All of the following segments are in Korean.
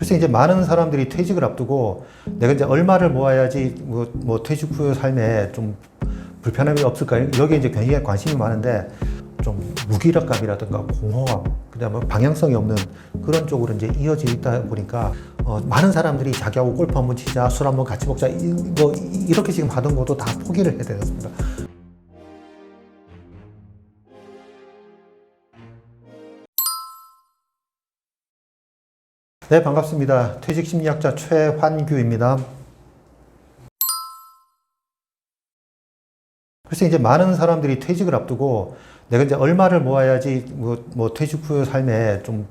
그래서 이제 많은 사람들이 퇴직을 앞두고 내가 이제 얼마를 모아야지 뭐 퇴직 후 삶에 좀 불편함이 없을까? 여기에 이제 굉장히 관심이 많은데 좀 무기력감이라든가 공허감, 그다음에 방향성이 없는 그런 쪽으로 이제 이어져 있다 보니까 많은 사람들이 자기하고 골프 한번 치자, 술 한번 같이 먹자, 이렇게 지금 하던 것도 다 포기를 해야 되겠습니다. 네, 반갑습니다. 퇴직 심리학자 최환규입니다. 그래서 이제 많은 사람들이 퇴직을 앞두고 내가 이제 얼마를 모아야지 뭐 퇴직 후 삶에 좀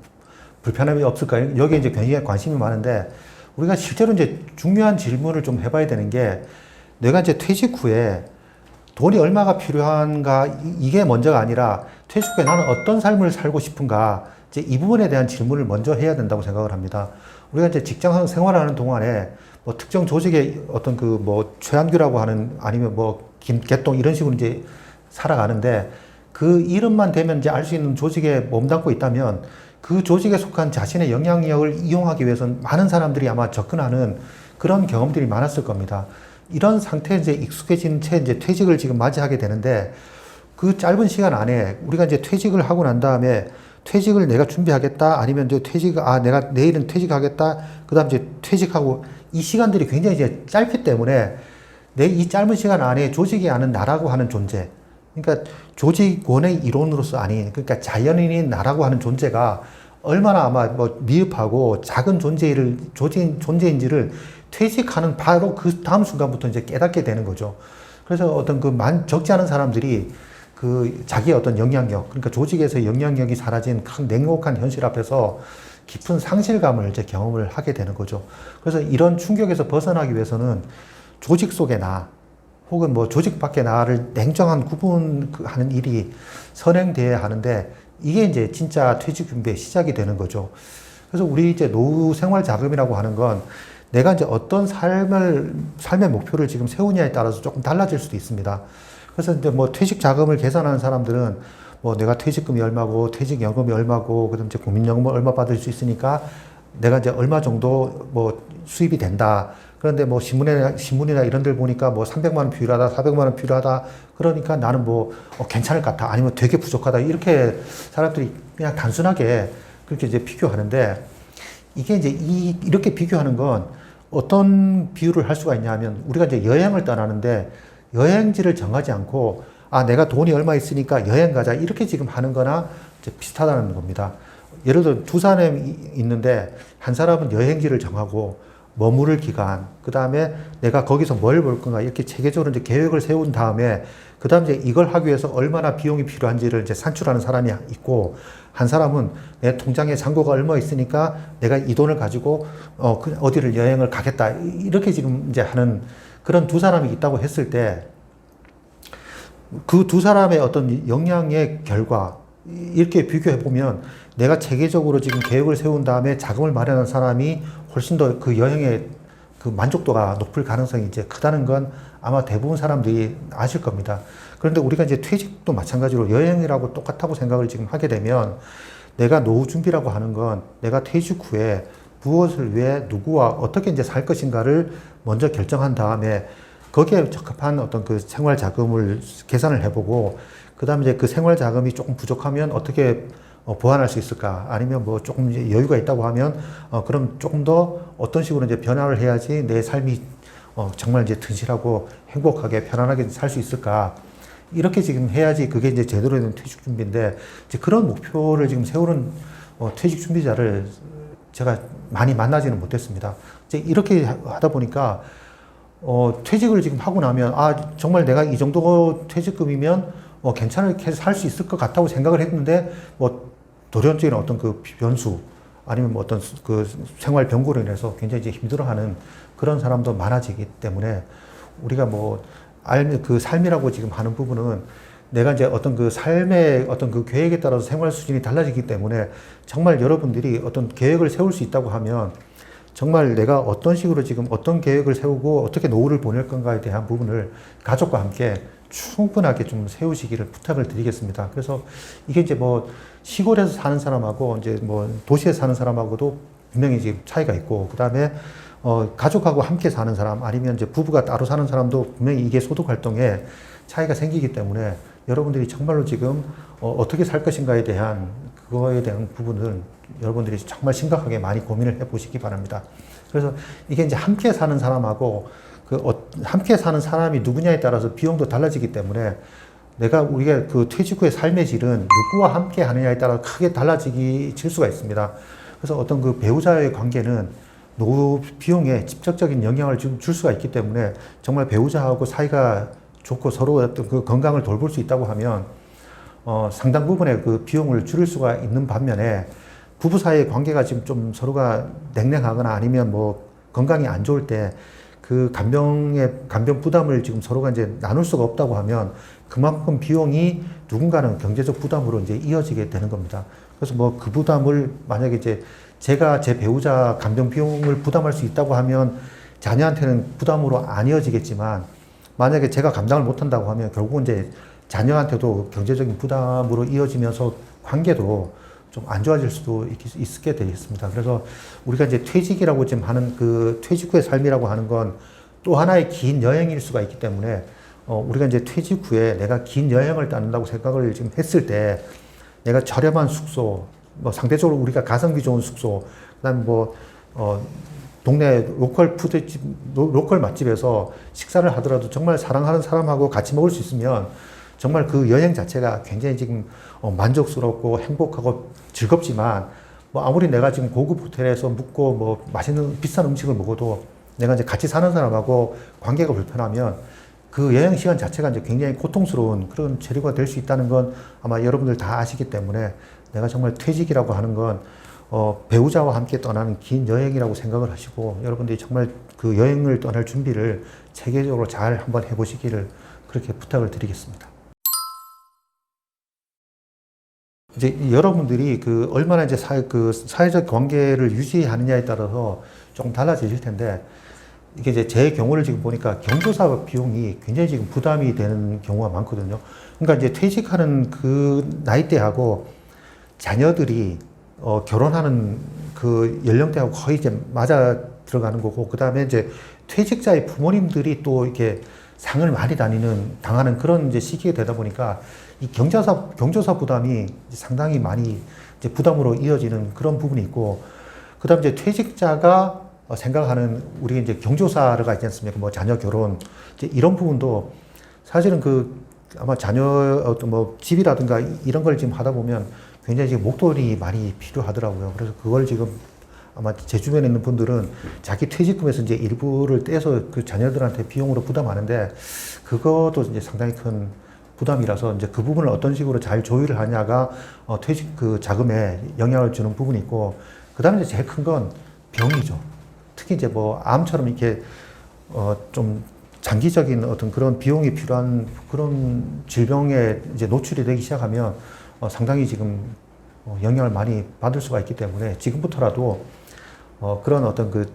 불편함이 없을까? 여기에 이제 굉장히 관심이 많은데 우리가 실제로 이제 중요한 질문을 좀 해봐야 되는 게 내가 이제 퇴직 후에 돈이 얼마가 필요한가 이게 먼저가 아니라 퇴직 후에 나는 어떤 삶을 살고 싶은가 이제 이 부분에 대한 질문을 먼저 해야 된다고 생각을 합니다. 우리가 이제 직장 생활하는 동안에 뭐 특정 조직의 어떤 그 뭐 최한규라고 하는 아니면 뭐 김개똥 이런 식으로 이제 살아가는데 그 이름만 대면 이제 알 수 있는 조직에 몸담고 있다면 그 조직에 속한 자신의 영향력을 이용하기 위해서는 많은 사람들이 아마 접근하는 그런 경험들이 많았을 겁니다. 이런 상태에 이제 익숙해진 채 이제 퇴직을 지금 맞이하게 되는데 그 짧은 시간 안에 우리가 이제 퇴직을 하고 난 다음에 퇴직을 내가 준비하겠다 아니면 이제 내가 내일은 퇴직하겠다 그 다음 이제 퇴직하고 이 시간들이 굉장히 이제 짧기 때문에 내 이 짧은 시간 안에 조직이 아는 나라고 하는 존재, 그러니까 조직원의 일원으로서 아닌, 그러니까 자연인인 나라고 하는 존재가 얼마나 아마 뭐 미흡하고 작은 존재인지를 퇴직하는 바로 그 다음 순간부터 이제 깨닫게 되는 거죠. 그래서 어떤 적지 않은 사람들이 그 자기의 어떤 영향력, 그러니까 조직에서 영향력이 사라진 큰 냉혹한 현실 앞에서 깊은 상실감을 이제 경험을 하게 되는 거죠. 그래서 이런 충격에서 벗어나기 위해서는 조직 속의 나, 혹은 뭐 조직 밖의 나를 냉정한 구분하는 일이 선행돼야 하는데 이게 이제 진짜 퇴직 준비의 시작이 되는 거죠. 그래서 우리 이제 노후 생활 자금이라고 하는 건 내가 이제 어떤 삶의 목표를 지금 세우냐에 따라서 조금 달라질 수도 있습니다. 그래서 이제 뭐 퇴직 자금을 계산하는 사람들은 뭐 내가 퇴직금이 얼마고 퇴직연금이 얼마고 그다음 이제 국민연금을 얼마 받을 수 있으니까 내가 이제 얼마 정도 뭐 수입이 된다. 그런데 뭐 신문이나 이런 데 보니까 뭐 300만 원 필요하다, 400만 원 필요하다. 그러니까 나는 뭐 괜찮을 것 같아. 아니면 되게 부족하다. 이렇게 사람들이 그냥 단순하게 그렇게 이제 비교하는데 이게 이제 이렇게 비교하는 건 어떤 비유를 할 수가 있냐 하면 우리가 이제 여행을 떠나는데 여행지를 정하지 않고 내가 돈이 얼마 있으니까 여행 가자. 이렇게 지금 하는 거나 이제 비슷하다는 겁니다. 예를 들어 두 사람이 있는데 한 사람은 여행지를 정하고 머무를 기간, 그 다음에 내가 거기서 뭘 볼 건가 이렇게 체계적으로 이제 계획을 세운 다음에 그 다음 이제 이걸 하기 위해서 얼마나 비용이 필요한지를 이제 산출하는 사람이 있고 한 사람은 내 통장에 잔고가 얼마 있으니까 내가 이 돈을 가지고 어디를 여행을 가겠다 이렇게 지금 이제 하는 그런 두 사람이 있다고 했을 때 그 두 사람의 어떤 역량의 결과 이렇게 비교해 보면 내가 체계적으로 지금 계획을 세운 다음에 자금을 마련한 사람이 훨씬 더 그 여행의 그 만족도가 높을 가능성이 이제 크다는 건 아마 대부분 사람들이 아실 겁니다. 그런데 우리가 이제 퇴직도 마찬가지로 여행이라고 똑같다고 생각을 지금 하게 되면 내가 노후 준비라고 하는 건 내가 퇴직 후에 무엇을 위해 누구와 어떻게 이제 살 것인가를 먼저 결정한 다음에 거기에 적합한 어떤 그 생활 자금을 계산을 해보고 그 다음에 이제 그 생활 자금이 조금 부족하면 어떻게 보완할 수 있을까? 아니면 뭐 조금 이제 여유가 있다고 하면 그럼 조금 더 어떤 식으로 이제 변화를 해야지 내 삶이 정말 이제 튼실하고 행복하게 편안하게 살 수 있을까? 이렇게 지금 해야지 그게 이제 제대로 된 퇴직 준비인데 이제 그런 목표를 지금 세우는 퇴직 준비자를 제가 많이 만나지는 못했습니다. 이제 이렇게 하다 보니까 퇴직을 지금 하고 나면 정말 내가 이 정도 퇴직금이면 괜찮게 살 수 있을 것 같다고 생각을 했는데 뭐 돌연적인 어떤 그 변수 아니면 뭐 어떤 그 생활 변고로 인해서 굉장히 이제 힘들어하는 그런 사람도 많아지기 때문에 우리가 그 삶이라고 지금 하는 부분은 내가 이제 어떤 그 삶의 어떤 그 계획에 따라서 생활 수준이 달라지기 때문에 정말 여러분들이 어떤 계획을 세울 수 있다고 하면 정말 내가 어떤 식으로 지금 어떤 계획을 세우고 어떻게 노후를 보낼 건가에 대한 부분을 가족과 함께 충분하게 좀 세우시기를 부탁을 드리겠습니다. 그래서 이게 이제 뭐 시골에서 사는 사람하고 이제 뭐 도시에 사는 사람하고도 분명히 지금 차이가 있고, 그 다음에 가족하고 함께 사는 사람 아니면 이제 부부가 따로 사는 사람도 분명히 이게 소득 활동에 차이가 생기기 때문에 여러분들이 정말로 지금 어떻게 살 것인가에 대한 그거에 대한 부분을 여러분들이 정말 심각하게 많이 고민을 해 보시기 바랍니다. 그래서 이게 이제 함께 사는 사람하고 함께 사는 사람이 누구냐에 따라서 비용도 달라지기 때문에 우리가 그 퇴직 후의 삶의 질은 누구와 함께 하느냐에 따라 크게 질 수가 있습니다. 그래서 어떤 그 배우자의 관계는 노후 비용에 직접적인 영향을 줄 수가 있기 때문에 정말 배우자하고 사이가 좋고 서로 어떤 그 건강을 돌볼 수 있다고 하면 상당 부분의 그 비용을 줄일 수가 있는 반면에 부부 사이의 관계가 지금 좀 서로가 냉랭하거나 아니면 뭐 건강이 안 좋을 때 그 간병 부담을 지금 서로가 이제 나눌 수가 없다고 하면 그만큼 비용이 누군가는 경제적 부담으로 이제 이어지게 되는 겁니다. 그래서 뭐 그 부담을 만약에 이제 제가 제 배우자 간병 비용을 부담할 수 있다고 하면 자녀한테는 부담으로 안 이어지겠지만 만약에 제가 감당을 못한다고 하면 결국은 이제 자녀한테도 경제적인 부담으로 이어지면서 관계도 좀 안 좋아질 수도 있게 되겠습니다. 그래서 우리가 이제 퇴직이라고 지금 하는 그 퇴직 후의 삶이라고 하는 건 또 하나의 긴 여행일 수가 있기 때문에 우리가 이제 퇴직 후에 내가 긴 여행을 떠난다고 생각을 지금 했을 때 내가 저렴한 숙소, 뭐 상대적으로 우리가 가성비 좋은 숙소, 그다음에 뭐 동네 로컬 맛집에서 식사를 하더라도 정말 사랑하는 사람하고 같이 먹을 수 있으면 정말 그 여행 자체가 굉장히 지금 만족스럽고 행복하고 즐겁지만 뭐 아무리 내가 지금 고급 호텔에서 묵고 뭐 맛있는 비싼 음식을 먹어도 내가 이제 같이 사는 사람하고 관계가 불편하면 그 여행 시간 자체가 이제 굉장히 고통스러운 그런 재료가 될 수 있다는 건 아마 여러분들 다 아시기 때문에 내가 정말 퇴직이라고 하는 건 배우자와 함께 떠나는 긴 여행이라고 생각을 하시고 여러분들이 정말 그 여행을 떠날 준비를 체계적으로 잘 한번 해보시기를 그렇게 부탁을 드리겠습니다. 이제 여러분들이 그 얼마나 이제 사회적 관계를 유지하느냐에 따라서 조금 달라질 텐데 이게 이제 제 경우를 지금 보니까 경조사 비용이 굉장히 지금 부담이 되는 경우가 많거든요. 그러니까 이제 퇴직하는 그 나이대하고 자녀들이 결혼하는 그 연령대하고 거의 이제 맞아 들어가는 거고, 그 다음에 이제 퇴직자의 부모님들이 또 이렇게 상을 많이 당하는 그런 이제 시기가 되다 보니까 이 경조사 부담이 상당히 많이 이제 부담으로 이어지는 그런 부분이 있고, 그 다음에 이제 퇴직자가 생각하는 우리 이제 경조사가 있지 않습니까? 뭐 자녀 결혼, 이제 이런 부분도 사실은 아마 자녀 어떤 뭐 집이라든가 이런 걸 지금 하다 보면 굉장히 지금 목돈이 많이 필요하더라고요. 그래서 그걸 지금 아마 제 주변에 있는 분들은 자기 퇴직금에서 이제 일부를 떼서 그 자녀들한테 비용으로 부담하는데 그것도 이제 상당히 큰 부담이라서 이제 그 부분을 어떤 식으로 잘 조율을 하냐가 퇴직 그 자금에 영향을 주는 부분이 있고, 그 다음에 이제 제일 큰 건 병이죠. 특히 이제 뭐 암처럼 이렇게 좀 장기적인 어떤 그런 비용이 필요한 그런 질병에 이제 노출이 되기 시작하면 상당히 지금 영향을 많이 받을 수가 있기 때문에 지금부터라도 그런 어떤 그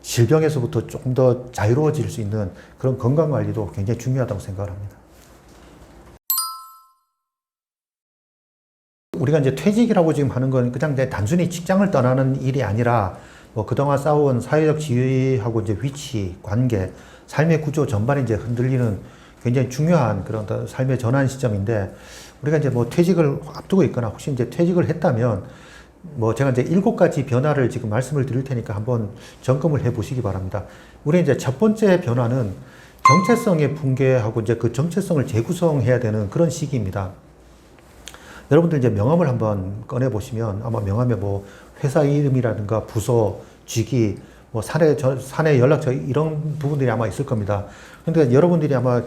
질병에서부터 조금 더 자유로워질 수 있는 그런 건강 관리도 굉장히 중요하다고 생각을 합니다. 우리가 이제 퇴직이라고 지금 하는 건 그냥 이제 단순히 직장을 떠나는 일이 아니라 뭐 그동안 쌓아온 사회적 지위하고 이제 위치, 관계, 삶의 구조 전반이 이제 흔들리는 굉장히 중요한 그런 삶의 전환 시점인데, 우리가 이제 뭐 퇴직을 앞두고 있거나 혹시 이제 퇴직을 했다면 뭐 제가 이제 7가지 변화를 지금 말씀을 드릴 테니까 한번 점검을 해 보시기 바랍니다. 우리 이제 첫 번째 변화는 정체성의 붕괴하고 이제 그 정체성을 재구성해야 되는 그런 시기입니다. 여러분들 이제 명함을 한번 꺼내 보시면 아마 명함에 뭐 회사 이름이라든가 부서, 직위, 뭐 사내 연락처 이런 부분들이 아마 있을 겁니다. 근데 여러분들이 아마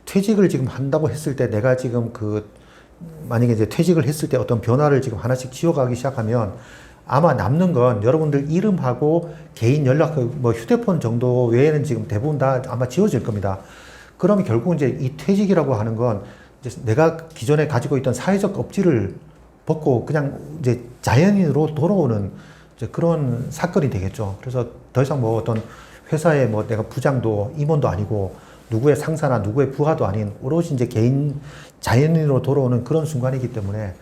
퇴직을 지금 한다고 했을 때 내가 지금 만약에 이제 퇴직을 했을 때 어떤 변화를 지금 하나씩 지워가기 시작하면 아마 남는 건 여러분들 이름하고 개인 연락, 뭐 휴대폰 정도 외에는 지금 대부분 다 아마 지워질 겁니다. 그러면 결국 이제 이 퇴직이라고 하는 건 이제 내가 기존에 가지고 있던 사회적 업질을 벗고 그냥 이제 자연인으로 돌아오는 이제 그런 사건이 되겠죠. 그래서 더 이상 뭐 어떤 회사에 뭐 내가 부장도 임원도 아니고 누구의 상사나 누구의 부하도 아닌 오롯이 이제 개인 자연인으로 돌아오는 그런 순간이기 때문에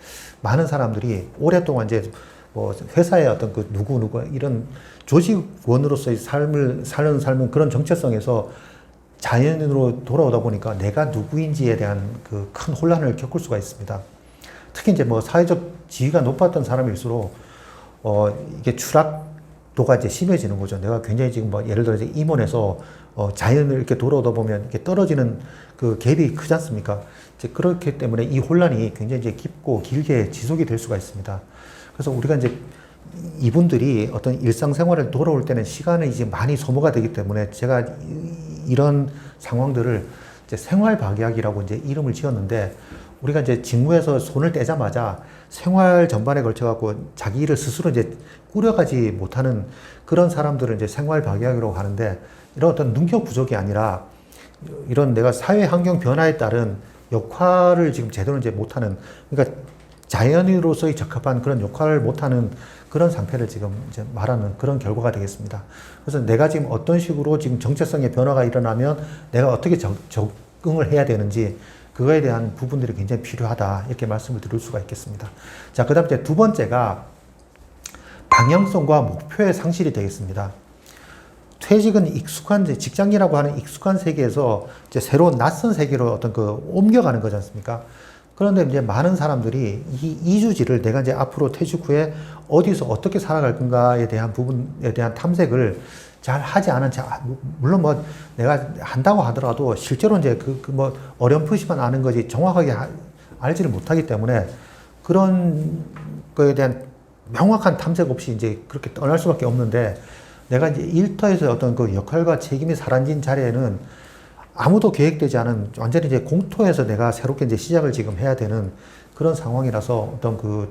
많은 사람들이 오랫동안 이제 뭐 회사의 어떤 그 누구 이런 조직원으로서의 삶을 사는 삶은 그런 정체성에서 자연인으로 돌아오다 보니까 내가 누구인지에 대한 그 큰 혼란을 겪을 수가 있습니다. 특히 이제 뭐 사회적 지위가 높았던 사람일수록 이게 추락도가 이제 심해지는 거죠. 내가 굉장히 지금 뭐 예를 들어 이제 임원에서 자연을 이렇게 돌아오다 보면 이렇게 떨어지는 그 갭이 크지 않습니까? 이제 그렇기 때문에 이 혼란이 굉장히 이제 깊고 길게 지속이 될 수가 있습니다. 그래서 우리가 이제 이분들이 어떤 일상생활을 돌아올 때는 시간이 이제 많이 소모가 되기 때문에 제가 이런 상황들을 이제 생활박약이라고 이제 이름을 지었는데, 우리가 이제 직무에서 손을 떼자마자 생활 전반에 걸쳐갖고 자기 일을 스스로 이제 꾸려가지 못하는 그런 사람들을 이제 생활박약이라고 하는데, 이런 어떤 능력 부족이 아니라 이런 내가 사회 환경 변화에 따른 역할을 지금 제대로 이제 못하는, 그러니까 자연인으로서의 적합한 그런 역할을 못하는 그런 상태를 지금 이제 말하는 그런 결과가 되겠습니다. 그래서 내가 지금 어떤 식으로 지금 정체성의 변화가 일어나면 내가 어떻게 적응을 해야 되는지, 그거에 대한 부분들이 굉장히 필요하다, 이렇게 말씀을 드릴 수가 있겠습니다. 자, 그 다음 이제 두 번째가 방향성과 목표의 상실이 되겠습니다. 퇴직은 익숙한, 직장이라고 하는 익숙한 세계에서 이제 새로운 낯선 세계로 어떤 그 옮겨가는 거지 않습니까? 그런데 이제 많은 사람들이 이 이주지를 내가 이제 앞으로 퇴직 후에 어디서 어떻게 살아갈 건가에 대한 부분에 대한 탐색을 잘 하지 않은 채, 물론 뭐 내가 한다고 하더라도 실제로 이제 뭐 어렴풋이만 아는 거지 정확하게 알지를 못하기 때문에 그런 거에 대한 명확한 탐색 없이 이제 그렇게 떠날 수밖에 없는데, 내가 이제 일터에서 어떤 그 역할과 책임이 사라진 자리에는 아무도 계획되지 않은 완전히 이제 공터에서 내가 새롭게 이제 시작을 지금 해야 되는 그런 상황이라서 어떤 그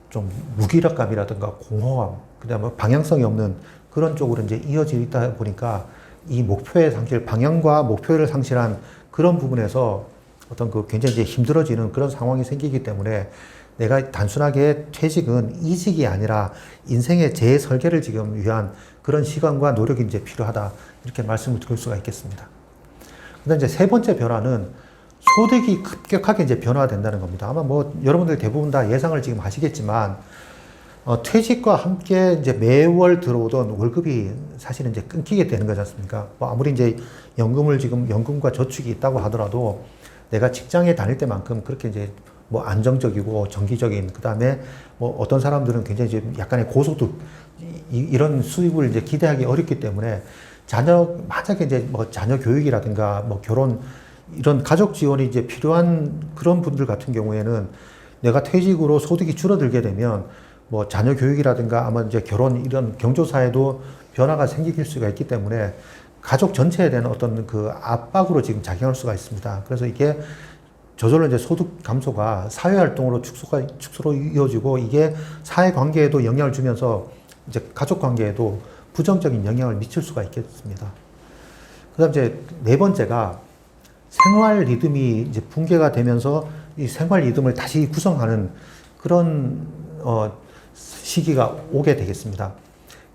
좀 무기력감이라든가 공허함, 그다음에 방향성이 없는 그런 쪽으로 이제 이어져 있다 보니까 이 목표의 상실, 방향과 목표를 상실한 그런 부분에서 어떤 그 굉장히 이제 힘들어지는 그런 상황이 생기기 때문에 내가 단순하게 퇴직은 이직이 아니라 인생의 재설계를 지금 위한 그런 시간과 노력이 이제 필요하다, 이렇게 말씀을 드릴 수가 있겠습니다. 그다음 이제 세 번째 변화는 소득이 급격하게 이제 변화된다는 겁니다. 아마 뭐 여러분들 대부분 다 예상을 지금 하시겠지만, 퇴직과 함께 이제 매월 들어오던 월급이 사실은 이제 끊기게 되는 거지 않습니까? 뭐 아무리 이제 연금과 저축이 있다고 하더라도 내가 직장에 다닐 때만큼 그렇게 이제 뭐 안정적이고 정기적인, 그 다음에 뭐 어떤 사람들은 굉장히 이제 약간의 고소득, 이런 수입을 이제 기대하기 어렵기 때문에 만약에 이제 뭐 자녀 교육이라든가 뭐 결혼, 이런 가족 지원이 이제 필요한 그런 분들 같은 경우에는 내가 퇴직으로 소득이 줄어들게 되면 뭐 자녀 교육이라든가 아마 이제 결혼, 이런 경조사에도 변화가 생길 수가 있기 때문에 가족 전체에 대한 어떤 그 압박으로 지금 작용할 수가 있습니다. 그래서 이게 저절로 이제 소득 감소가 사회활동으로 축소로 이어지고, 이게 사회관계에도 영향을 주면서 이제 가족관계에도 부정적인 영향을 미칠 수가 있겠습니다. 그 다음 이제 네 번째가 생활 리듬이 이제 붕괴가 되면서 이 생활 리듬을 다시 구성하는 그런 시기가 오게 되겠습니다.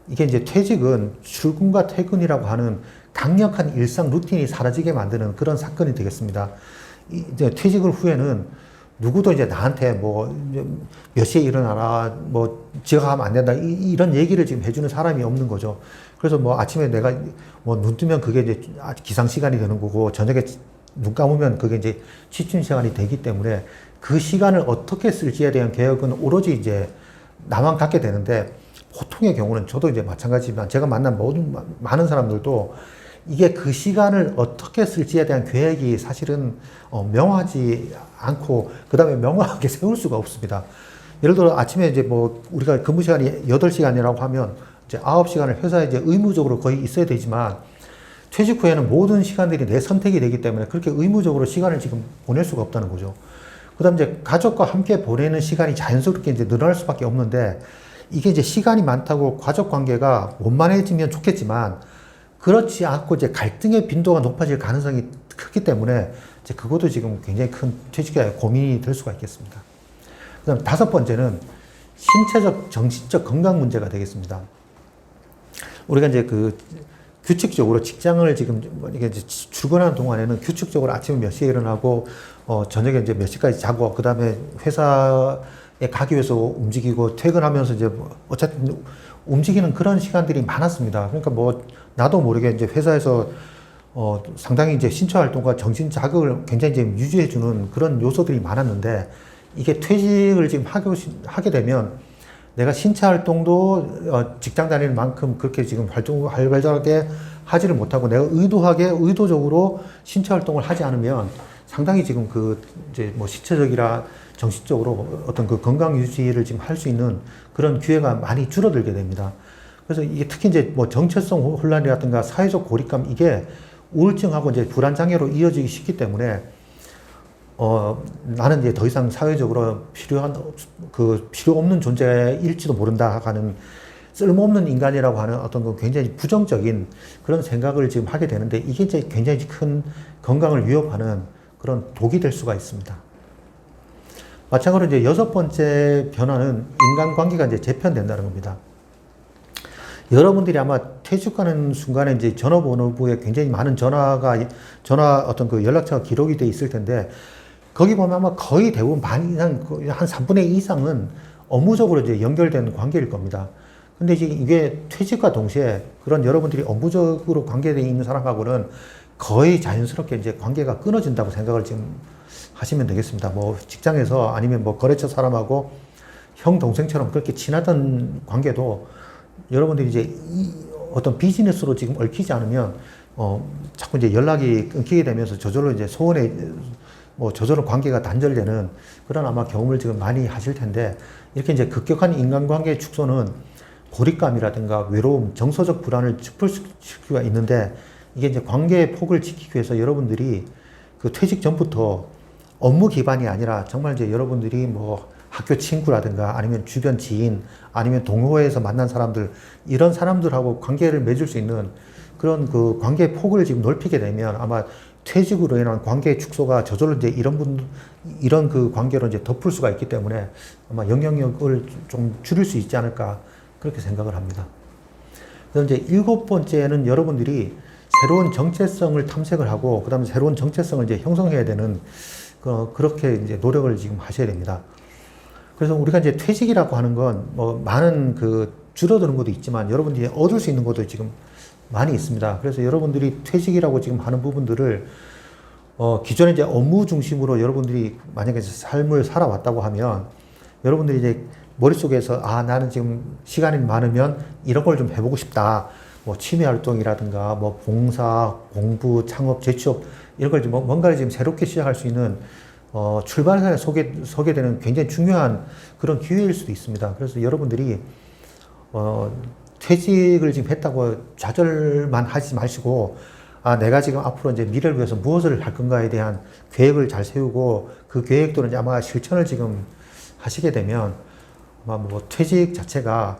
이게 이제 퇴직은 출근과 퇴근이라고 하는 강력한 일상 루틴이 사라지게 만드는 그런 사건이 되겠습니다. 이제 퇴직을 후에는 누구도 이제 나한테 뭐 몇 시에 일어나라, 뭐 지각하면 안 된다, 이런 얘기를 지금 해주는 사람이 없는 거죠. 그래서 뭐 아침에 내가 뭐 눈 뜨면 그게 이제 기상 시간이 되는 거고, 저녁에 눈 감으면 그게 이제 취침 시간이 되기 때문에 그 시간을 어떻게 쓸지에 대한 계획은 오로지 이제 나만 갖게 되는데, 보통의 경우는 저도 이제 마찬가지지만 제가 만난 많은 사람들도 이게 그 시간을 어떻게 쓸지에 대한 계획이 사실은 명확하지 않고, 그 다음에 명확하게 세울 수가 없습니다. 예를 들어 아침에 이제 뭐 우리가 근무 시간이 8시간이라고 하면 이제 9시간을 회사에 이제 의무적으로 거의 있어야 되지만, 퇴직 후에는 모든 시간들이 내 선택이 되기 때문에 그렇게 의무적으로 시간을 지금 보낼 수가 없다는 거죠. 그 다음 이제 가족과 함께 보내는 시간이 자연스럽게 이제 늘어날 수밖에 없는데, 이게 이제 시간이 많다고 가족 관계가 원만해지면 좋겠지만, 그렇지 않고 이제 갈등의 빈도가 높아질 가능성이 크기 때문에 이제 그것도 지금 굉장히 큰 퇴직의 고민이 될 수가 있겠습니다. 그 다음 다섯 번째는 신체적, 정신적 건강 문제가 되겠습니다. 우리가 이제 그 규칙적으로 직장을 지금 이게 이제 출근하는 동안에는 규칙적으로 아침에 몇 시에 일어나고 저녁에 이제 몇 시까지 자고, 그 다음에 회사에 가기 위해서 움직이고 퇴근하면서 이제 뭐 어쨌든 움직이는 그런 시간들이 많았습니다. 그러니까 뭐 나도 모르게 이제 회사에서 상당히 이제 신체 활동과 정신 자극을 굉장히 이제 유지해주는 그런 요소들이 많았는데 이게 퇴직을 지금 하게 되면 내가 신체 활동도 직장 다니는 만큼 그렇게 지금 활발하게 하지를 못하고 내가 의도적으로 신체 활동을 하지 않으면 상당히 지금 이제 뭐 신체적이라 정신적으로 어떤 그 건강 유지를 지금 할 수 있는 그런 기회가 많이 줄어들게 됩니다. 그래서 이게 특히 이제 뭐 정체성 혼란이라든가 사회적 고립감 이게 우울증하고 이제 불안 장애로 이어지기 쉽기 때문에 나는 이제 더 이상 사회적으로 필요 없는 존재일지도 모른다 하는 쓸모없는 인간이라고 하는 어떤 그 굉장히 부정적인 그런 생각을 지금 하게 되는데 이게 이제 굉장히 큰 건강을 위협하는 그런 독이 될 수가 있습니다. 마찬가지로 이제 6번째 변화는 인간관계가 이제 재편된다는 겁니다. 여러분들이 아마 퇴직하는 순간에 이제 전화번호부에 굉장히 많은 어떤 그 연락처가 기록이 돼 있을 텐데 거기 보면 아마 거의 대부분 반 이상, 한 3분의 2 이상은 업무적으로 이제 연결된 관계일 겁니다. 근데 이게 퇴직과 동시에 그런 여러분들이 업무적으로 관계되어 있는 사람하고는 거의 자연스럽게 이제 관계가 끊어진다고 생각을 지금 하시면 되겠습니다. 뭐 직장에서 아니면 뭐 거래처 사람하고 형, 동생처럼 그렇게 친하던 관계도 여러분들이 이제 어떤 비즈니스로 지금 얽히지 않으면, 자꾸 이제 연락이 끊기게 되면서 저절로 이제 저절로 관계가 단절되는 그런 아마 경험을 지금 많이 하실 텐데, 이렇게 이제 급격한 인간관계 축소는 고립감이라든가 외로움, 정서적 불안을 짚을 수가 있는데, 이게 이제 관계의 폭을 지키기 위해서 여러분들이 그 퇴직 전부터 업무 기반이 아니라 정말 이제 여러분들이 뭐 학교 친구라든가 아니면 주변 지인 아니면 동호회에서 만난 사람들 이런 사람들하고 관계를 맺을 수 있는 그런 그 관계의 폭을 지금 넓히게 되면 아마 퇴직으로 인한 관계의 축소가 저절로 이제 이런 그 관계로 이제 덮을 수가 있기 때문에 아마 영향력을 좀 줄일 수 있지 않을까 그렇게 생각을 합니다. 그래서 이제 7번째는 여러분들이 새로운 정체성을 탐색을 하고 그다음에 새로운 정체성을 이제 형성해야 되는 그렇게 이제 노력을 지금 하셔야 됩니다. 그래서 우리가 이제 퇴직이라고 하는 건 뭐 많은 줄어드는 것도 있지만 여러분들이 얻을 수 있는 것도 지금 많이 있습니다. 그래서 여러분들이 퇴직이라고 지금 하는 부분들을 기존에 이제 업무 중심으로 여러분들이 만약에 삶을 살아왔다고 하면 여러분들이 이제 머릿속에서 나는 지금 시간이 많으면 이런 걸 좀 해보고 싶다. 뭐 취미 활동이라든가 뭐 봉사, 공부, 창업, 재취업 이런 걸 좀 뭔가를 지금 새롭게 시작할 수 있는 출발선에 서게 되는 굉장히 중요한 그런 기회일 수도 있습니다. 그래서 여러분들이 퇴직을 지금 했다고 좌절만 하지 마시고 내가 지금 앞으로 이제 미래를 위해서 무엇을 할 건가에 대한 계획을 잘 세우고 그 계획들은 이제 아마 실천을 지금 하시게 되면 아마 뭐 퇴직 자체가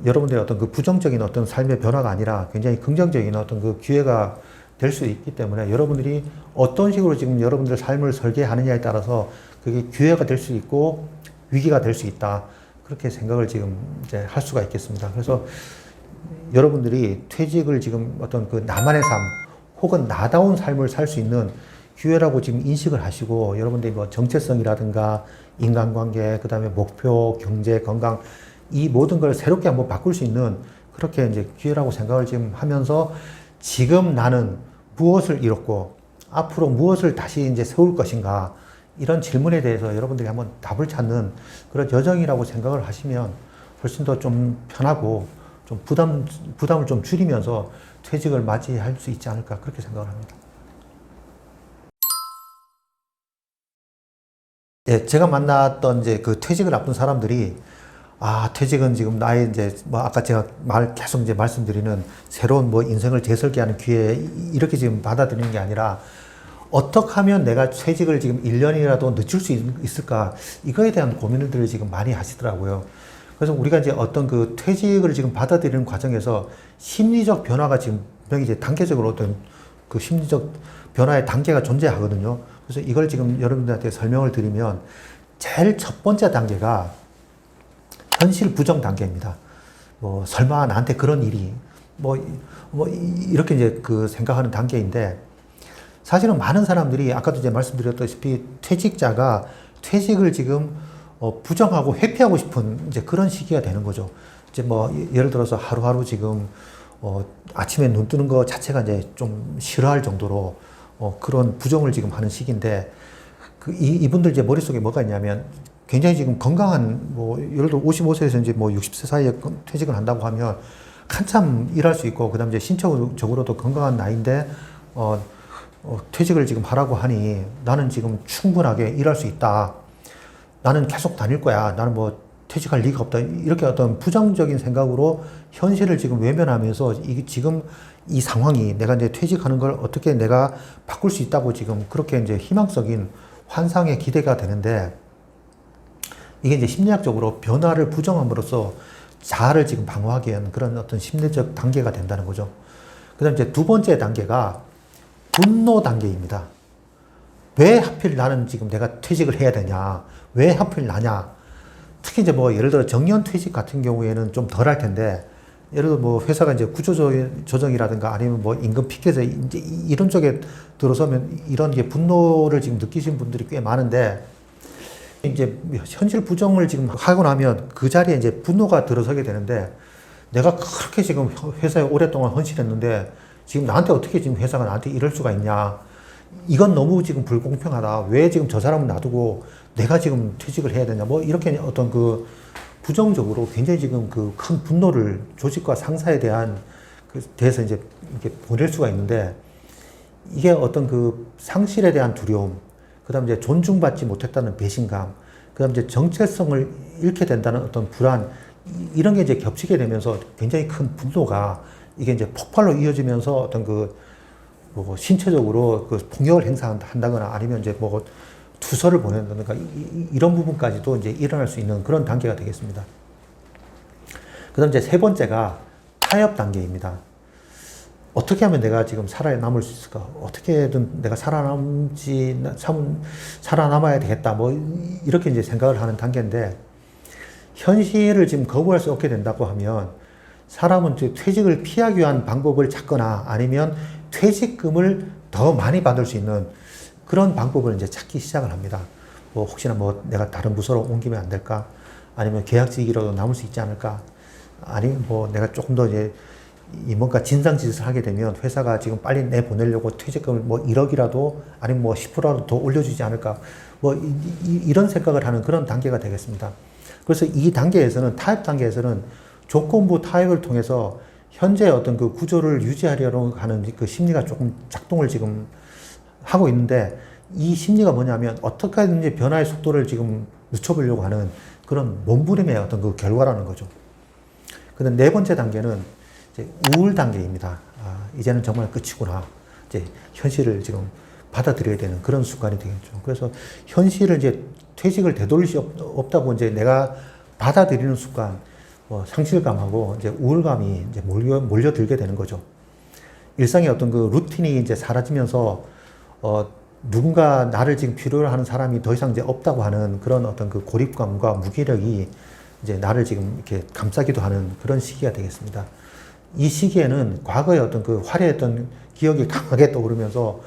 여러분들의 어떤 그 부정적인 어떤 삶의 변화가 아니라 굉장히 긍정적인 어떤 그 기회가 될 수 있기 때문에 여러분들이 어떤 식으로 지금 여러분들의 삶을 설계하느냐에 따라서 그게 기회가 될 수 있고 위기가 될 수 있다. 그렇게 생각을 지금 이제 할 수가 있겠습니다. 그래서 여러분들이 퇴직을 지금 어떤 그 나만의 삶 혹은 나다운 삶을 살 수 있는 기회라고 지금 인식을 하시고 여러분들이 뭐 정체성이라든가 인간관계, 그 다음에 목표, 경제, 건강 이 모든 걸 새롭게 한번 바꿀 수 있는 그렇게 이제 기회라고 생각을 지금 하면서 지금 나는 무엇을 잃었고 앞으로 무엇을 다시 이제 세울 것인가 이런 질문에 대해서 여러분들이 한번 답을 찾는 그런 여정이라고 생각을 하시면 훨씬 더 좀 편하고 좀 부담을 좀 줄이면서 퇴직을 맞이할 수 있지 않을까 그렇게 생각을 합니다. 예, 제가 만났던 이제 그 퇴직을 앞둔 사람들이 퇴직은 지금 나의 이제 뭐 아까 제가 계속 이제 말씀드리는 새로운 뭐 인생을 재설계하는 기회 이렇게 지금 받아들이는 게 아니라 어떻게 하면 내가 퇴직을 지금 1년이라도 늦출 수 있을까 이거에 대한 고민들을 지금 많이 하시더라고요. 그래서 우리가 이제 어떤 그 퇴직을 지금 받아들이는 과정에서 심리적 변화가 지금 분명히 이제 단계적으로 어떤 그 심리적 변화의 단계가 존재하거든요. 그래서 이걸 지금 여러분들한테 설명을 드리면 제일 첫 번째 단계가 현실 부정 단계입니다. 뭐 설마 나한테 그런 일이 이렇게 이제 그 생각하는 단계인데 사실은 많은 사람들이 아까도 이제 말씀드렸다시피 퇴직자가 퇴직을 지금 부정하고 회피하고 싶은 이제 그런 시기가 되는 거죠. 이제 뭐 예를 들어서 하루하루 지금 아침에 눈 뜨는 거 자체가 이제 좀 싫어할 정도로 그런 부정을 지금 하는 시기인데 이분들 이제 머릿속에 뭐가 있냐면 굉장히 지금 건강한 뭐 예를 들어 55세에서 이제 뭐 60세 사이에 퇴직을 한다고 하면 한참 일할 수 있고 그다음 이제 신체적으로도 건강한 나이인데 퇴직을 지금 하라고 하니 나는 지금 충분하게 일할 수 있다. 나는 계속 다닐 거야. 나는 뭐 퇴직할 리가 없다. 이렇게 어떤 부정적인 생각으로 현실을 지금 외면하면서 지금 이 상황이 내가 이제 퇴직하는 걸 어떻게 내가 바꿀 수 있다고 지금 그렇게 이제 희망적인 환상에 기대가 되는데 이게 이제 심리학적으로 변화를 부정함으로써 자아를 지금 방어하기 위한 그런 어떤 심리적 단계가 된다는 거죠. 그 다음 이제 두 번째 단계가 분노 단계입니다. 왜 하필 나는 지금 내가 퇴직을 해야 되냐? 왜 하필 나냐? 특히 이제 뭐 예를 들어 정년 퇴직 같은 경우에는 좀 덜 할 텐데 예를 들어 뭐 회사가 이제 구조조정이라든가 아니면 뭐 임금 피켓에 이제 이런 쪽에 들어서면 이런 게 분노를 지금 느끼시는 분들이 꽤 많은데 이제 현실 부정을 지금 하고 나면 그 자리에 이제 분노가 들어서게 되는데 내가 그렇게 지금 회사에 오랫동안 헌신했는데 지금 나한테 어떻게 지금 회사가 나한테 이럴 수가 있냐. 이건 너무 지금 불공평하다. 왜 지금 저 사람은 놔두고 내가 지금 퇴직을 해야 되냐. 뭐 이렇게 어떤 그 부정적으로 굉장히 지금 그 큰 분노를 조직과 상사에 대한 대해서 이제 이렇게 보낼 수가 있는데 이게 어떤 그 상실에 대한 두려움, 그 다음 이제 존중받지 못했다는 배신감, 그 다음 이제 정체성을 잃게 된다는 어떤 불안, 이런 게 이제 겹치게 되면서 굉장히 큰 분노가 이게 이제 폭발로 이어지면서 어떤 뭐 신체적으로 그 폭력을 행사한다거나 아니면 이제 뭐 투서를 보낸다든가 이런 부분까지도 이제 일어날 수 있는 그런 단계가 되겠습니다. 그 다음 이제 세 번째가 타협 단계입니다. 어떻게 하면 내가 지금 살아남을 수 있을까? 어떻게든 내가 살아남아야 되겠다. 뭐, 이렇게 이제 생각을 하는 단계인데, 현실을 지금 거부할 수 없게 된다고 하면, 사람은 퇴직을 피하기 위한 방법을 찾거나 아니면 퇴직금을 더 많이 받을 수 있는 그런 방법을 이제 찾기 시작을 합니다. 뭐, 혹시나 뭐 내가 다른 부서로 옮기면 안 될까? 아니면 계약직이라도 남을 수 있지 않을까? 아니면 뭐 내가 조금 더 이제 뭔가 진상짓을 하게 되면 회사가 지금 빨리 내보내려고 퇴직금을 뭐 1억이라도 아니면 뭐 10%라도 더 올려주지 않을까 뭐 이런 생각을 하는 그런 단계가 되겠습니다. 그래서 이 단계에서는 타협 단계에서는 조건부 타협을 통해서 현재 어떤 그 구조를 유지하려고 하는 그 심리가 조금 작동을 지금 하고 있는데 이 심리가 뭐냐면 어떻게 하든지 변화의 속도를 지금 늦춰보려고 하는 그런 몸부림의 어떤 그 결과라는 거죠. 근데 네 번째 단계는 이제 우울 단계입니다. 이제는 정말 끝이구나. 이제 현실을 지금 받아들여야 되는 그런 순간이 되겠죠. 그래서 현실을 이제 퇴직을 되돌릴 수 없다고 이제 내가 받아들이는 순간, 뭐 상실감하고 이제 우울감이 이제 몰려들게 되는 거죠. 일상의 어떤 그 루틴이 이제 사라지면서, 누군가 나를 지금 필요로 하는 사람이 더 이상 이제 없다고 하는 그런 어떤 그 고립감과 무기력이 이제 나를 지금 이렇게 감싸기도 하는 그런 시기가 되겠습니다. 이 시기에는 과거의 어떤 그 화려했던 기억이 강하게 떠오르면서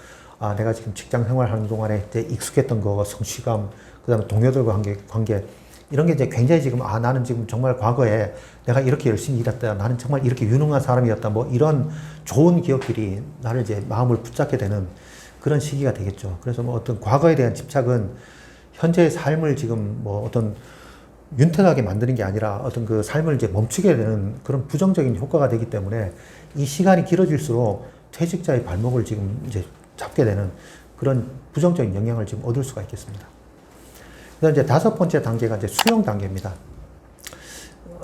내가 지금 직장 생활하는 동안에 이제 익숙했던 거, 성취감, 그 다음에 동료들과 관계 이런 게 이제 굉장히 지금 나는 지금 정말 과거에 내가 이렇게 열심히 일했다. 나는 정말 이렇게 유능한 사람이었다. 뭐 이런 좋은 기억들이 나를 이제 마음을 붙잡게 되는 그런 시기가 되겠죠. 그래서 뭐 어떤 과거에 대한 집착은 현재의 삶을 지금 뭐 어떤 윤택하게 만드는 게 아니라 어떤 그 삶을 이제 멈추게 되는 그런 부정적인 효과가 되기 때문에 이 시간이 길어질수록 퇴직자의 발목을 지금 이제 잡게 되는 그런 부정적인 영향을 지금 얻을 수가 있겠습니다. 그다음 이제 다섯 번째 단계가 이제 수용 단계입니다.